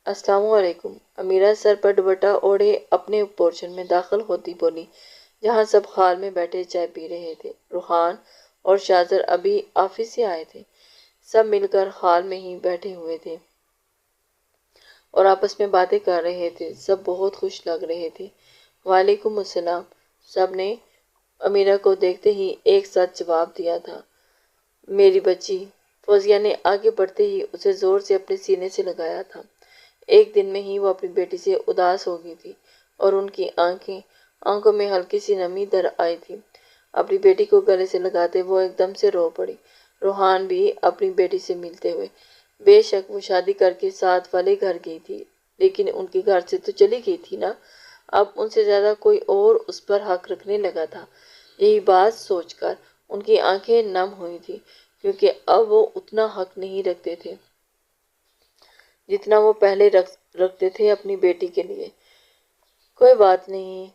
السلام علیکم۔ امیرہ سر پر دوپٹہ اوڑھے اپنے پورشن میں داخل ہوتی بولی، جہاں سب ہال میں بیٹھے چائے پی رہے تھے۔ روحان اور شاذر ابھی آفس سے آئے تھے۔ سب مل کر ہال میں ہی بیٹھے ہوئے تھے اور آپس میں باتیں کر رہے تھے۔ سب بہت خوش لگ رہے تھے۔ وعلیکم السلام، سب نے امیرہ کو دیکھتے ہی ایک ساتھ جواب دیا تھا۔ میری بچی، فوزیہ نے آگے بڑھتے ہی اسے زور سے اپنے سینے سے لگایا تھا۔ ایک دن میں ہی وہ اپنی بیٹی سے اداس ہو گئی تھی اور ان کی آنکھوں میں ہلکی سی نمی در آئی تھی۔ اپنی بیٹی کو گلے سے لگاتے وہ ایک دم سے رو پڑی۔ روحان بھی اپنی بیٹی سے ملتے ہوئے، بے شک وہ شادی کر کے ساتھ والے گھر گئی تھی، لیکن ان کے گھر سے تو چلی گئی تھی نا، اب ان سے زیادہ کوئی اور اس پر حق رکھنے لگا تھا۔ یہی بات سوچ کر ان کی آنکھیں نم ہوئی تھی، کیونکہ اب وہ اتنا حق نہیں رکھتے تھے جتنا وہ پہلے رکھتے تھے اپنی بیٹی کے لیے۔ کوئی بات نہیں،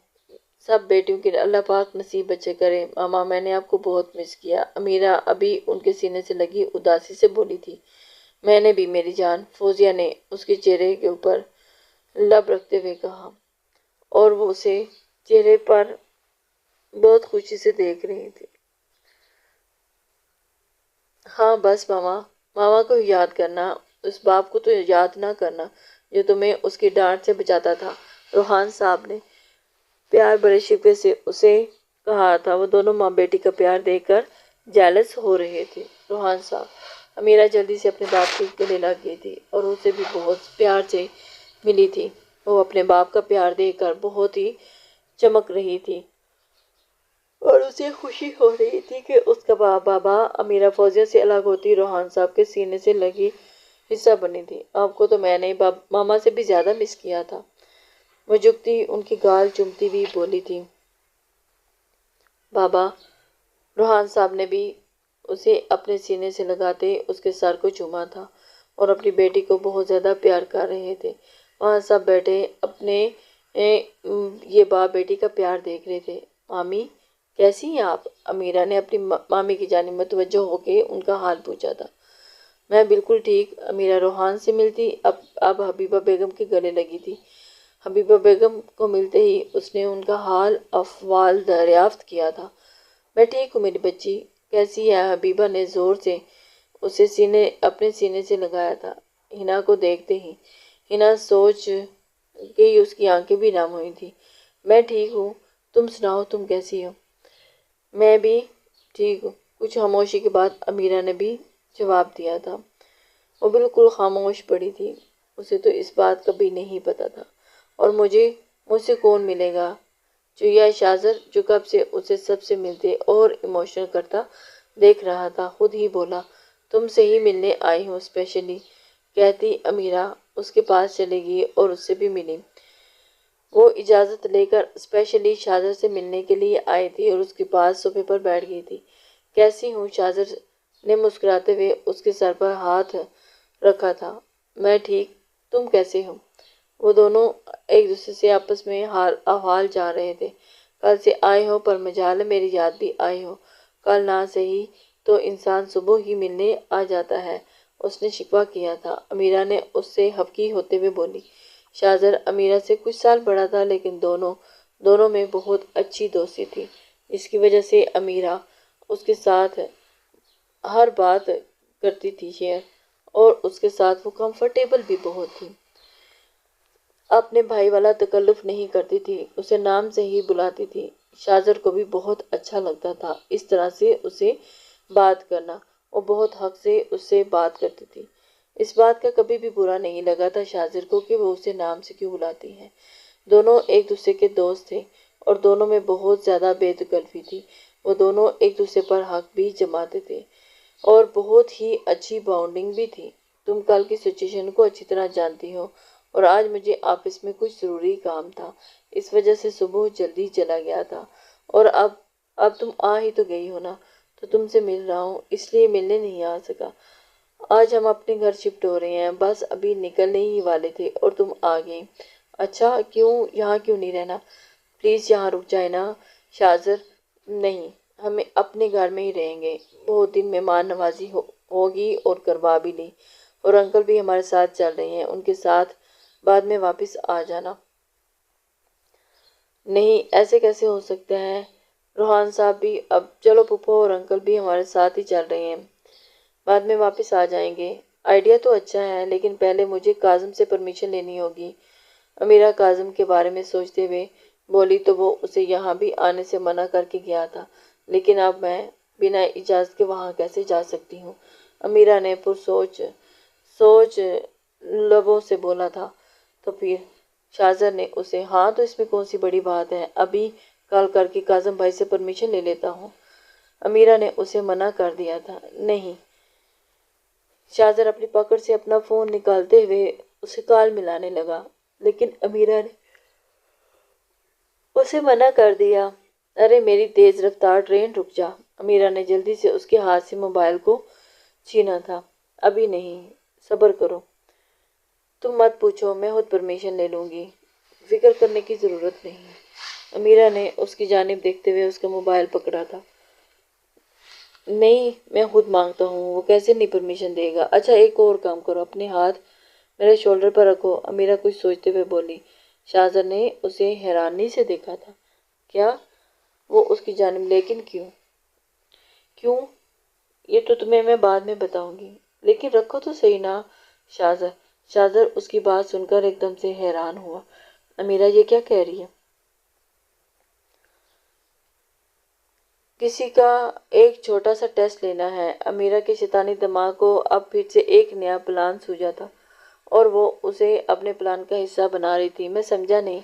سب بیٹیوں کے اللہ پاک نصیب بچے کرے۔ ماما میں نے آپ کو بہت مس کیا، امیرہ ابھی ان کے سینے سے لگی اداسی سے بولی تھی۔ میں نے بھی میری جان، فوزیہ نے اس کے چہرے کے اوپر لب رکھتے ہوئے کہا، اور وہ اسے چہرے پر بہت خوشی سے دیکھ رہی تھی۔ ہاں بس ماما، ماما کو یاد کرنا، اس باپ کو تو یاد نہ کرنا جو تمہیں اس کی ڈانٹ سے بچاتا تھا، روحان صاحب نے پیار بڑے شکوے سے اسے کہا تھا۔ وہ دونوں ماں بیٹی کا پیار دیکھ کر جیلس ہو رہے تھے۔ روحان صاحب، امیرہ جلدی سے اپنے باپ کے گلے لگ گئی تھی اور اسے بھی بہت پیار سے ملی تھی۔ وہ اپنے باپ کا پیار دیکھ کر بہت ہی چمک رہی تھی اور اسے خوشی ہو رہی تھی کہ اس کا بابا امیرہ فوزیہ سے الگ ہوتی روحان صاحب کے سینے سے لگی حصہ بنی تھی۔ آپ کو تو میں نے ماما سے بھی زیادہ مس کیا تھا، وہ جھکتی ان کی گال چومتی بھی بولی تھی۔ بابا، روحان صاحب نے بھی اسے اپنے سینے سے لگاتے اس کے سر کو چوما تھا اور اپنی بیٹی کو بہت زیادہ پیار کر رہے تھے۔ وہاں سب بیٹھے اپنے یہ باپ بیٹی کا پیار دیکھ رہے تھے۔ مامی کیسی ہیں آپ؟ امیرہ نے اپنی مامی کی جانب متوجہ ہو کے ان کا حال پوچھا تھا۔ میں بالکل ٹھیک، امیرہ روحان سے ملتی اب حبیبہ بیگم کے گلے لگی تھی۔ حبیبہ بیگم کو ملتے ہی اس نے ان کا حال احوال دریافت کیا تھا۔ میں ٹھیک ہوں میری بچی، کیسی ہے؟ حبیبہ نے زور سے اسے اپنے سینے سے لگایا تھا۔ ہنا کو دیکھتے ہی ہنا سوچ گئی، اس کی آنکھیں بھی نم ہوئی تھی۔ میں ٹھیک ہوں، تم سناؤ تم کیسی ہو؟ میں بھی ٹھیک ہوں، کچھ خاموشی کے بعد امیرہ نے بھی جواب دیا تھا۔ وہ بالکل خاموش پڑی تھی، اسے تو اس بات کا بھی نہیں پتا تھا۔ اور مجھ سے کون ملے گا؟ چویا شاذر جو کب سے اسے سب سے ملتے اور ایموشنل کرتا دیکھ رہا تھا خود ہی بولا، تم سے ہی ملنے آئی ہوں اسپیشلی، کہتی امیرہ اس کے پاس چلے گئی اور اس سے بھی ملی۔ وہ اجازت لے کر اسپیشلی شاذر سے ملنے کے لیے آئی تھی اور اس کے پاس صوفے پر بیٹھ گئی تھی۔ کیسی ہوں؟ شاذر نے مسکراتے ہوئے اس کے سر پر ہاتھ رکھا تھا۔ میں ٹھیک، تم کیسے ہو؟ وہ دونوں ایک دوسرے سے آپس میں احوال جان رہے تھے۔ کل سے آئے ہو پر مجال ہے میری یاد بھی آئی ہو، کل نہ صحیح تو انسان صبح ہی ملنے آ جاتا ہے، اس نے شکوہ کیا تھا۔ امیرہ نے اس سے حقیقی ہوتے ہوئے بولی۔ شاذر امیرہ سے کچھ سال بڑا تھا لیکن دونوں میں بہت اچھی دوستی تھی، جس کی وجہ سے امیرہ اس کے ساتھ ہر بات کرتی تھی شیئر، اور اس کے ساتھ وہ کمفرٹیبل بھی بہت تھی۔ اپنے بھائی والا تکلف نہیں کرتی تھی، اسے نام سے ہی بلاتی تھی۔ شاذر کو بھی بہت اچھا لگتا تھا اس طرح سے اسے بات کرنا، وہ بہت حق سے اس سے بات کرتی تھی۔ اس بات کا کبھی بھی برا نہیں لگا تھا شاذر کو کہ وہ اسے نام سے کیوں بلاتی ہے۔ دونوں ایک دوسرے کے دوست تھے اور دونوں میں بہت زیادہ بے تکلفی تھی۔ وہ دونوں ایک دوسرے پر حق بھی جماتے تھے اور بہت ہی اچھی بانڈنگ بھی تھی۔ تم کل کی سچویشن کو اچھی طرح جانتی ہو اور آج مجھے آفس میں کچھ ضروری کام تھا، اس وجہ سے صبح جلدی چلا گیا تھا، اور اب تم آ ہی تو گئی ہو نا، تو تم سے مل رہا ہوں، اس لیے ملنے نہیں آ سکا۔ آج ہم اپنے گھر شفٹ ہو رہے ہیں، بس ابھی نکلنے ہی والے تھے اور تم آ گئی۔ اچھا، یہاں کیوں نہیں رہنا؟ پلیز یہاں رک جائے نا شاذر۔ نہیں، ہم اپنے گھر میں ہی رہیں گے، بہت دن مہمان نوازی ہوگی اور کروا بھی لی، اور انکل بھی ہمارے ساتھ چل رہے ہیں، ان کے ساتھ بعد میں واپس آ جانا۔ نہیں، ایسے کیسے ہو سکتا ہے؟ روحان صاحب بھی اب چلو پھپھو اور انکل بھی ہمارے ساتھ ہی چل رہے ہیں، بعد میں واپس آ جائیں گے۔ آئیڈیا تو اچھا ہے لیکن پہلے مجھے کاظم سے پرمیشن لینی ہوگی۔ امیرہ کاظم کے بارے میں سوچتے ہوئے بولی تو وہ اسے یہاں بھی آنے سے منع کر کے گیا تھا، لیکن اب میں بنا اجازت کے وہاں کیسے جا سکتی ہوں؟ امیرہ نے سوچ لبوں سے بولا تھا۔ تو پھر شاذر نے اسے، ہاں تو اس میں کون سی بڑی بات ہے، ابھی کال کر کے کاظم بھائی سے پرمیشن لے لیتا ہوں۔ امیرہ نے اسے منع کر دیا تھا۔ نہیں۔ شاذر اپنی پکڑ سے اپنا فون نکالتے ہوئے اسے کال ملانے لگا، لیکن امیرہ نے اسے منع کر دیا۔ ارے میری تیز رفتار ٹرین، رک جا۔ امیرہ نے جلدی سے اس کے ہاتھ سے موبائل کو چھینا تھا۔ ابھی نہیں، صبر کرو، تم مت پوچھو، میں خود پرمیشن لے لوں گی۔ فکر کرنے کی ضرورت نہیں۔ امیرہ نے اس کی جانب دیکھتے ہوئے اس کا موبائل پکڑا تھا۔ نہیں، میں خود مانگتا ہوں، وہ کیسے نہیں پرمیشن دے گا؟ اچھا ایک اور کام کرو، اپنے ہاتھ میرے شولڈر پر رکھو، امیرہ کچھ سوچتے ہوئے بولی۔ شاہزر نے اسے حیرانی سے دیکھا تھا۔ کیا؟ وہ اس کی جانب، لیکن کیوں؟ کیوں؟ یہ تو تمہیں میں بعد میں بتاؤں گی، لیکن رکھو تو صحیح نا شاہزر۔ شاہزر اس کی بات سن کر ایک دم سے حیران ہوا۔ امیرہ یہ کیا کہہ رہی ہے؟ کسی کا ایک چھوٹا سا ٹیسٹ لینا ہے۔ امیرہ کے شیطانی دماغ کو اب پھر سے ایک نیا پلان سوجا تھا اور وہ اسے اپنے پلان کا حصہ بنا رہی تھی۔ میں سمجھا نہیں،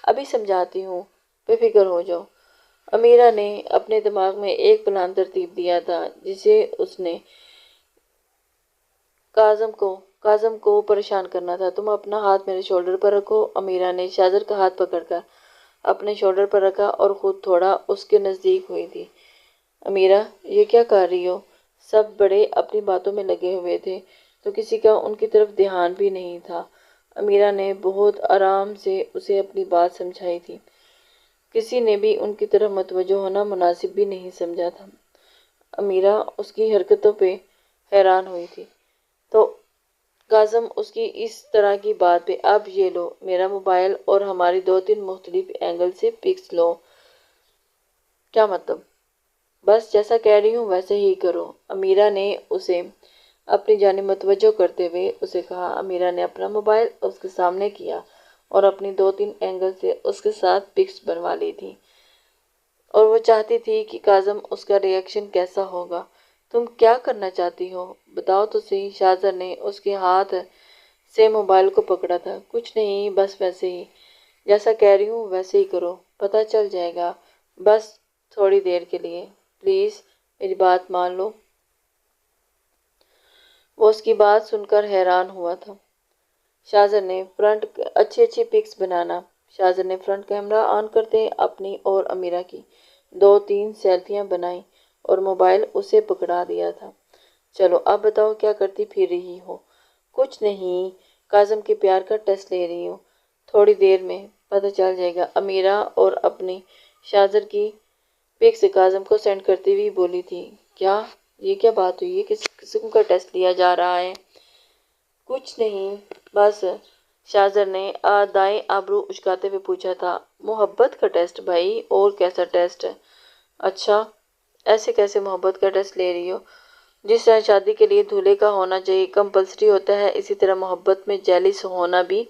ابھی سمجھاتی ہوں، بے فکر ہو جاؤ۔ امیرہ نے اپنے دماغ میں ایک پلان ترتیب دیا تھا جسے اس نے کاظم کو پریشان کرنا تھا۔ تم اپنا ہاتھ میرے شولڈر پر رکھو۔ امیرہ نے شاہزر کا ہاتھ پکڑ کر اپنے شولڈر پر رکھا اور خود تھوڑا اس کے نزدیک ہوئی تھی۔ امیرہ یہ کیا کر رہی ہو؟ سب بڑے اپنی باتوں میں لگے ہوئے تھے تو کسی کا ان کی طرف دھیان بھی نہیں تھا۔ امیرہ نے بہت آرام سے اسے اپنی بات سمجھائی تھی۔ کسی نے بھی ان کی طرف متوجہ ہونا مناسب بھی نہیں سمجھا تھا۔ امیرہ اس کی حرکتوں پہ حیران ہوئی تھی۔ تو کاظم اس کی اس طرح کی بات پہ، اب یہ لو میرا موبائل اور ہماری 2-3 مختلف اینگل سے پکس لو۔ کیا مطلب؟ بس جیسا کہہ رہی ہوں ویسے ہی کرو۔ امیرہ نے اسے اپنی جانب متوجہ کرتے ہوئے اسے کہا۔ امیرہ نے اپنا موبائل اس کے سامنے کیا اور اپنی 2-3 اینگل سے اس کے ساتھ پکس بنوا لی تھی، اور وہ چاہتی تھی کہ کاظم اس کا ری ایکشن کیسا ہوگا۔ تم کیا کرنا چاہتی ہو؟ بتاؤ تو صحیح۔ شاہزر نے اس کے ہاتھ سے موبائل کو پکڑا تھا۔ کچھ نہیں، بس ویسے ہی، جیسا کہہ رہی ہوں ویسے ہی کرو، پتہ چل جائے گا، بس تھوڑی دیر کے لیے، پلیز میری بات مان لو۔ وہ اس کی بات سن کر حیران ہوا تھا۔ شاہزر نے اچھی پکس بنانا۔ شاہزر نے فرنٹ کیمرہ آن کرتے اپنی اور امیرہ کی 2-3 سیلفیاں بنائیں اور موبائل اسے پکڑا دیا تھا۔ چلو اب بتاؤ کیا کرتی پھر رہی ہو؟ کچھ نہیں، کاظم کے پیار کا ٹیسٹ لے رہی ہوں، تھوڑی دیر میں پتہ چل جائے گا۔ امیرہ اور اپنی شاہزر کی پکس کاظم کو سینڈ کرتی ہوئی بولی تھی۔ کیا؟ یہ کیا بات ہوئی ہے؟ کس قسم کا ٹیسٹ لیا جا رہا ہے؟ کچھ نہیں، بس، شاہزر نے دائیں ابرو اچکاتے ہوئے پوچھا تھا۔ محبت کا ٹیسٹ بھائی، اور کیسا ٹیسٹ؟ اچھا، ایسے کیسے محبت کا ٹیسٹ لے رہی ہو؟ جس طرح شادی کے لیے دولہے کا ہونا چاہیے کمپلسری ہوتا ہے، اسی طرح محبت میں جیلس ہونا بھی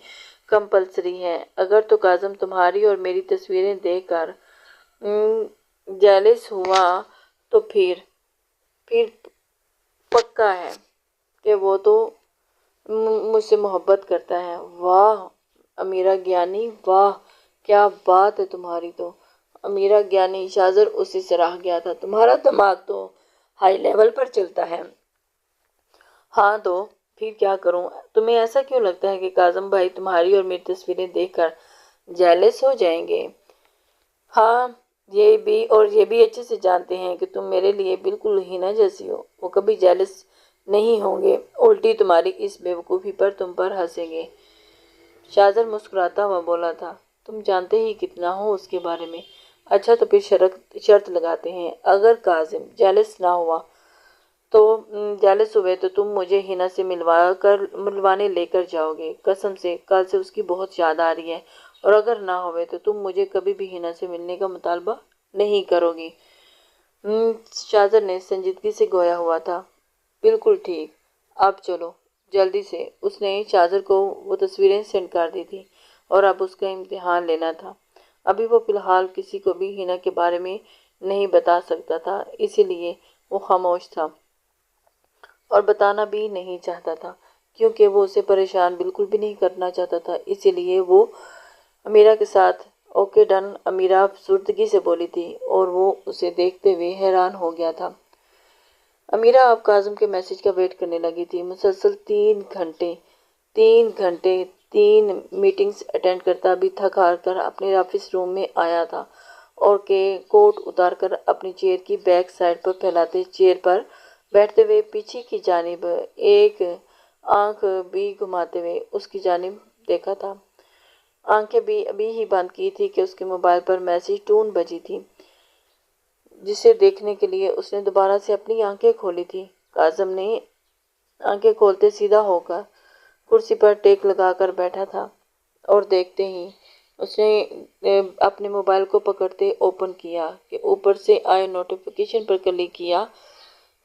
کمپلسری ہے۔ اگر تو کاظم تمہاری اور میری تصویریں دیکھ کر جیلس ہوا تو پھر پکا ہے کہ وہ تو مجھ سے محبت کرتا ہے۔ واہ امیرہ گیانی، واہ کیا بات ہے تمہاری تو! امیرہ گیانی، شاہزر اسی سے رہ گیا تھا۔ تمہارا دماغ تو ہائی لیول پر چلتا ہے۔ ہاں تو پھر کیا کروں؟ تمہیں ایسا کیوں لگتا ہے کہ کاظم بھائی تمہاری اور میری تصویریں دیکھ کر جیلس ہو جائیں گے؟ ہاں، یہ بھی اچھے سے جانتے ہیں کہ تم میرے لیے بالکل ہینا جیسی ہو، وہ کبھی جیلس نہیں ہوں گے، الٹی تمہاری اس بے وقوفی پر تم پر ہنسیں گے۔ شاہزر مسکراتا ہوا بولا تھا۔ تم جانتے ہی کتنا ہو اس کے بارے میں۔ اچھا تو پھر شرط لگاتے ہیں، اگر کاظم جیلس ہوئے تو تم مجھے ہینا سے ملوانے لے کر جاؤ گے، قسم سے، کل سے اس کی بہت یاد آ رہی ہے، اور اگر نہ ہوئے تو تم مجھے کبھی بھی ہینا سے ملنے کا مطالبہ نہیں کرو گی۔ شاہزر نے سنجیدگی سے گویا ہوا تھا۔ بالکل ٹھیک، اب چلو جلدی سے۔ اس نے شاہزر کو وہ تصویریں سینڈ کر دی تھی اور اب اس کا امتحان لینا تھا۔ ابھی وہ فی الحال کسی کو بھی ہینا کے بارے میں نہیں بتا سکتا تھا، اسی لیے وہ خاموش تھا اور بتانا بھی نہیں چاہتا تھا، کیونکہ وہ اسے پریشان بالکل بھی نہیں کرنا چاہتا تھا۔ اسی لیے وہ امیرہ کے ساتھ اوکے ڈن، امیرہ افسردگی سے بولی تھی، اور وہ اسے دیکھتے ہوئے حیران ہو گیا تھا۔ امیرہ اب کاظم کے میسج کا ویٹ کرنے لگی تھی۔ مسلسل 3 گھنٹے 3 میٹنگز اٹینڈ کرتا بھی تھک ہار کر اپنے آفس روم میں آیا تھا، اور کوٹ اتار کر اپنی چیئر کی بیک سائڈ پر پھیلاتے چیئر پر بیٹھتے ہوئے پیچھے کی جانب ایک آنکھ بھی گھماتے ہوئے اس کی جانب دیکھا تھا۔ آنکھیں بھی ابھی ہی بند کی تھی کہ اس کے موبائل پر میسج ٹون بجی تھی، جسے دیکھنے کے لیے اس نے دوبارہ سے اپنی آنکھیں کھولی تھی۔ کاظم نے آنکھیں کھولتے سیدھا ہو کر کرسی پر ٹیک لگا کر بیٹھا تھا اور دیکھتے ہی اس نے اپنے موبائل کو پکڑتے اوپن کیا کہ اوپر سے آئے نوٹیفیکیشن پر کلک کیا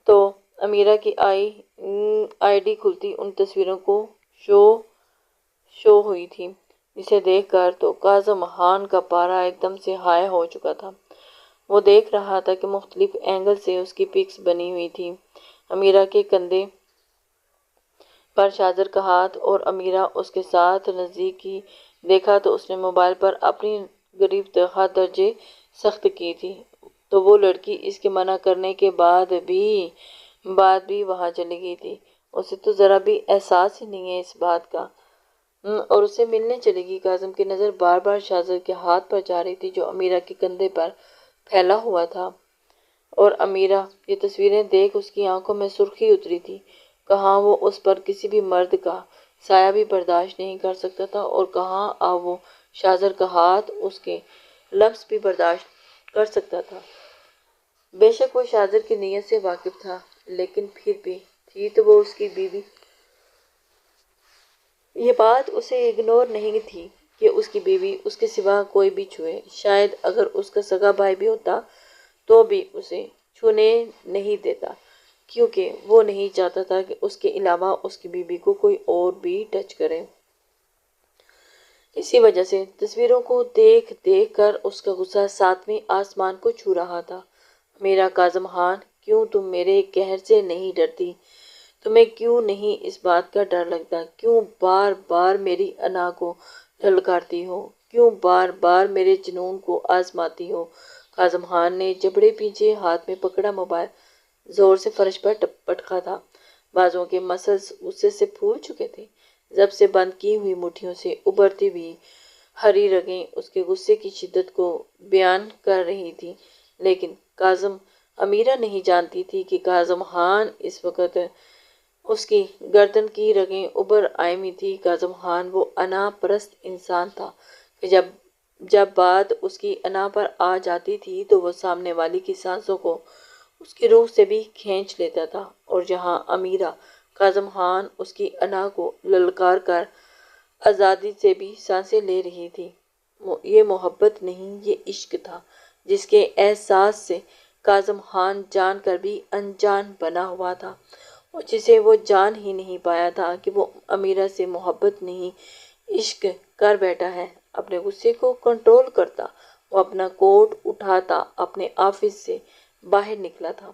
تو امیرہ کی آئی ڈی کھلتی ان تصویروں کو شو ہوئی تھی، جسے دیکھ کر تو کاظم خان کا پارا ایک دم سے ہائی ہو چکا تھا۔ وہ دیکھ رہا تھا کہ مختلف اینگل سے اس کی پکس بنی ہوئی تھی، امیرہ کے کندھے پر شاہزر کا ہاتھ، اور امیرہ اس کے ساتھ نزدیک ہی دیکھا تو اس نے موبائل پر اپنی گرفت خط درج سخت کی تھی، تو وہ لڑکی اس کے منع کرنے کے بعد بھی وہاں چلی گئی تھی۔ اسے تو ذرا بھی احساس ہی نہیں ہے اس بات کا، اور اسے ملنے چلے گی۔ کاظم کی نظر بار بار شاہزر کے ہاتھ پر جا رہی تھی جو امیرہ کے کندھے پر پھیلا ہوا تھا، اور امیرہ یہ تصویریں دیکھ اس کی آنکھوں میں سرخی اتری تھی۔ کہاں وہ اس پر کسی بھی مرد کا سایہ بھی برداشت نہیں کر سکتا تھا، اور کہاں اب وہ شاہزر کا ہاتھ اس کے لمس بھی برداشت کر سکتا تھا۔ بے شک وہ شاہزر کی نیت سے واقف تھا، لیکن پھر بھی تھی تو وہ اس کی بیوی۔ یہ بات اسے اگنور نہیں تھی کہ اس کی بیوی اس کے سوا کوئی بھی چھوئے، شاید اگر اس کا سگا بھائی بھی ہوتا تو بھی اسے چھونے نہیں دیتا، کیونکہ وہ نہیں چاہتا تھا کہ اس کے علاوہ اس کی بیوی کو کوئی اور بھی ٹچ کرے۔ اسی وجہ سے تصویروں کو دیکھ دیکھ کر اس کا غصہ ساتویں آسمان کو چھو رہا تھا۔ میرا کاظم خان، کیوں تم میرے قہر سے نہیں ڈرتی؟ تمہیں کیوں نہیں اس بات کا ڈر لگتا؟ کیوں بار بار میری انا کو للکارتی ہو؟ کیوں بار بار میرے جنون کو آزماتی ہو؟ کاظم خان نے جبڑے پیچھے ہاتھ میں پکڑا موبائل زور سے فرش پر پٹکا تھا۔ بازوؤں کے مسلز غصے سے پھول چکے تھے، جب سے بند کی ہوئی مٹھیوں سے ابھرتی ہوئی ہری رگیں اس کے غصے کی شدت کو بیان کر رہی تھی۔ لیکن امیرہ نہیں جانتی تھی کہ کاظم خان اس وقت اس کی گردن کی رگیں ابھر آئی ہوئی تھی۔ کاظم خان وہ انا پرست انسان تھا کہ جب بات اس کی انا پر آ جاتی تھی تو وہ سامنے والی کی سانسوں کو اس کی روح سے بھی کھینچ لیتا تھا، اور جہاں امیرہ کاظم خان اس کی انا کو للکار کر آزادی سے بھی سانسیں لے رہی تھی، یہ محبت نہیں، یہ عشق تھا، جس کے احساس سے کاظم خان جان کر بھی انجان بنا ہوا تھا، اور جسے وہ جان ہی نہیں پایا تھا کہ وہ امیرہ سے محبت نہیں عشق کر بیٹھا ہے۔ اپنے غصے کو کنٹرول کرتا وہ اپنا کوٹ اٹھاتا اپنے آفس سے باہر نکلا تھا۔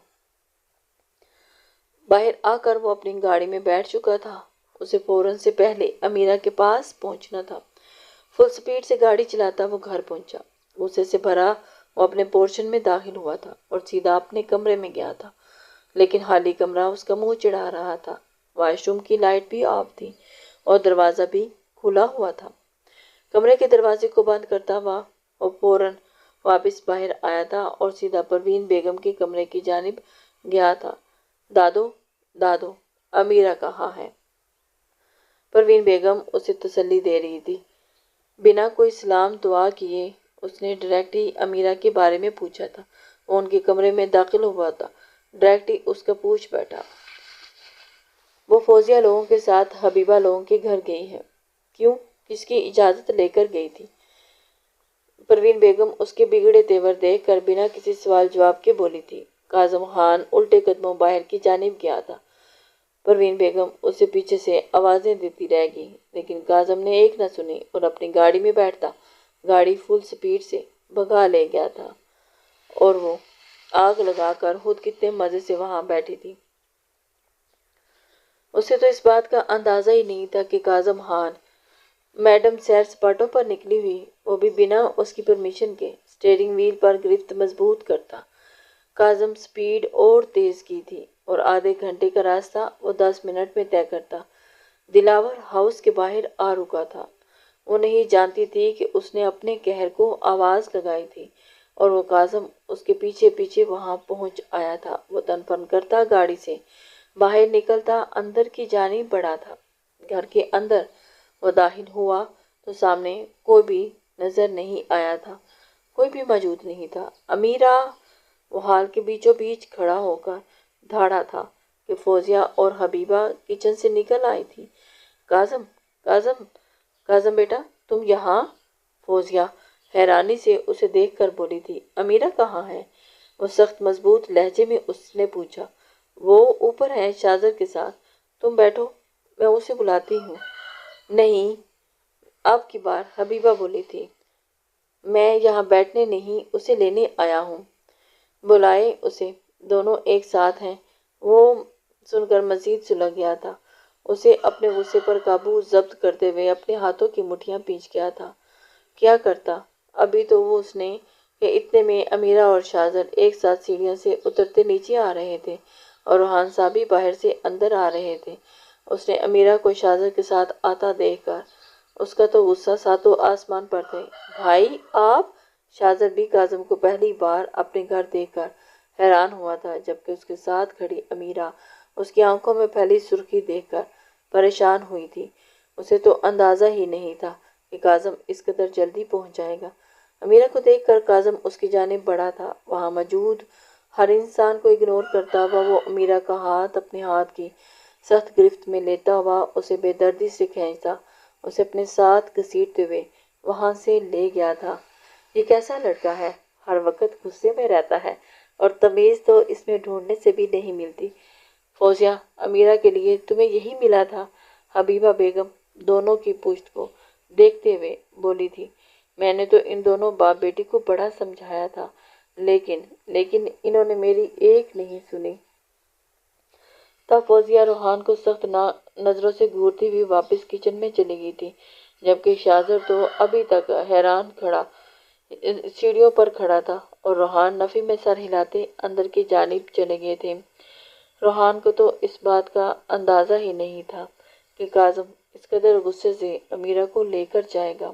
باہر آ کر وہ اپنی گاڑی میں بیٹھ چکا تھا، اسے فوراً سے پہلے امیرہ کے پاس پہنچنا تھا۔ فل سپیڈ سے گاڑی چلاتا وہ گھر پہنچا، غصے سے بھرا وہ اپنے پورشن میں داخل ہوا تھا اور سیدھا اپنے کمرے میں گیا تھا، لیکن خالی کمرہ اس کا منہ چڑھا رہا تھا۔ واش روم کی لائٹ بھی آف تھی اور دروازہ بھی کھلا ہوا تھا۔ کمرے کے دروازے کو بند کرتا ہوا وہ فوراً واپس باہر آیا تھا اور سیدھا پروین بیگم کے کمرے کی جانب گیا تھا۔ دادو، امیرہ کہاں ہے؟ پروین بیگم اسے تسلی دے رہی تھی۔ بنا کوئی سلام دعا کیے اس نے ڈائریکٹ ہی امیرہ کے بارے میں پوچھا تھا۔ وہ ان کے کمرے میں داخل ہوا تھا، ڈائریکٹ ہی اس کا پوچھ بیٹھا۔ وہ فوزیہ لوگوں کے ساتھ حبیبہ لوگوں کے گھر گئی ہے۔ کیوں؟ کس کی اجازت لے کر گئی تھی؟ پروین بیگم اس کے بگڑے تیور دیکھ کر بنا کسی سوال جواب کے بولی تھی۔ کاظم خان الٹے قدموں باہر کی جانب گیا تھا۔ پروین بیگم اسے پیچھے سے آوازیں دیتی رہ گئی، لیکن کاظم نے ایک نہ سنی اور اپنی گاڑی میں بیٹھتا گاڑی فل سپیڈ سے بھگا لے گیا تھا، اور وہ آگ لگا کر خود کتنے مزے سے وہاں بیٹھی تھی۔ اسے تو اس بات کا اندازہ ہی نہیں تھا کہ کاظم خان میڈم سیر سپاٹوں پر نکلی ہوئی، وہ بھی بنا اس کی پرمیشن کے، اسٹیئرنگ وہیل پر گرفت مضبوط کرتا۔ کاظم سپیڈ اور تیز کی تھی اور آدھے گھنٹے کا راستہ وہ 10 منٹ میں طے کرتا۔ دلاور ہاؤس کے باہر آ رکا تھا۔ وہ نہیں جانتی تھی کہ اس نے اپنے قہر کو آواز لگائی تھی، اور وہ کاظم اس کے پیچھے پیچھے وہاں پہنچ آیا تھا۔ وہ تن پن کرتا گاڑی سے باہر نکلتا اندر کی جانب بڑھا تھا۔ گھر کے اندر وہ داخل ہوا تو سامنے کوئی بھی نظر نہیں آیا تھا، کوئی بھی موجود نہیں تھا۔ امیرہ وہ ہال کے بیچوں بیچ کھڑا ہو کر دھاڑا تھا کہ فوزیہ اور حبیبہ کچن سے نکل آئی تھی۔ کاظم، کاظم، کاظم بیٹا تم یہاں؟ فوزیہ حیرانی سے اسے دیکھ کر بولی تھی۔ امیرہ کہاں ہے؟ وہ سخت مضبوط لہجے میں اس نے پوچھا۔ وہ اوپر ہے شاہزر کے ساتھ، تم بیٹھو میں اسے بلاتی ہوں۔ نہیں، اب کی بار حبیبہ بولی تھی۔ میں یہاں بیٹھنے نہیں اسے لینے آیا ہوں۔ بلائے اسے، دونوں ایک ساتھ ہیں۔ وہ سن کر مزید سلجھ گیا تھا۔ اسے اپنے غصے پر قابو ضبط کرتے ہوئے اپنے ہاتھوں کی مٹھیاں پیچ گیا تھا۔ کیا کرتا؟ ابھی تو وہ اس نے کہ اتنے میں امیرہ اور شاہزر ایک ساتھ سیڑھیوں سے اترتے نیچے آ رہے تھے اور روحان صاحب بھی باہر سے اندر آ رہے تھے۔ اس نے امیرہ کو شاہزر کے ساتھ آتا دیکھ کر اس کا تو غصہ ساتوں آسمان پر تھے۔ بھائی آپ؟ شاہزر بھی کاظم کو پہلی بار اپنے گھر دیکھ کر حیران ہوا تھا، جبکہ اس کے ساتھ کھڑی امیرہ اس کی آنکھوں میں پھیلی سرخی دیکھ کر پریشان ہوئی تھی۔ اسے تو اندازہ ہی نہیں تھا کہ کاظم اس قدر جلدی پہنچ جائے گا۔ امیرہ کو دیکھ کر کاظم اس کی جانب بڑھا تھا۔ وہاں موجود ہر انسان کو اگنور کرتا ہوا وہ امیرہ کا ہاتھ اپنے ہاتھ کی سخت گرفت میں لیتا ہوا اسے بے دردی سے کھینچتا، اسے اپنے ساتھ گھسیٹتے ہوئے وہاں سے لے گیا تھا۔ یہ کیسا لڑکا ہے، ہر وقت غصے میں رہتا ہے اور تمیز تو اس میں ڈھونڈنے سے بھی نہیں ملتی۔ فوزیہ، امیرہ کے لیے تمہیں یہی ملا تھا؟ حبیبہ بیگم دونوں کی پشت کو دیکھتے ہوئے بولی تھی۔ میں نے تو ان دونوں باپ بیٹی کو بڑا سمجھایا تھا، لیکن انہوں نے میری ایک نہیں سنی۔ تب فوزیہ روحان کو سخت نظروں سے گھورتی ہوئی واپس کچن میں چلی گئی تھی، جبکہ شاہزر تو ابھی تک حیران کھڑا سیڑھیوں پر کھڑا تھا اور روحان نفی میں سر ہلاتے اندر کی جانب چلے گئے تھے۔ روحان کو تو اس بات کا اندازہ ہی نہیں تھا کہ کاظم اس قدر غصے سے امیرہ کو لے کر جائے گا۔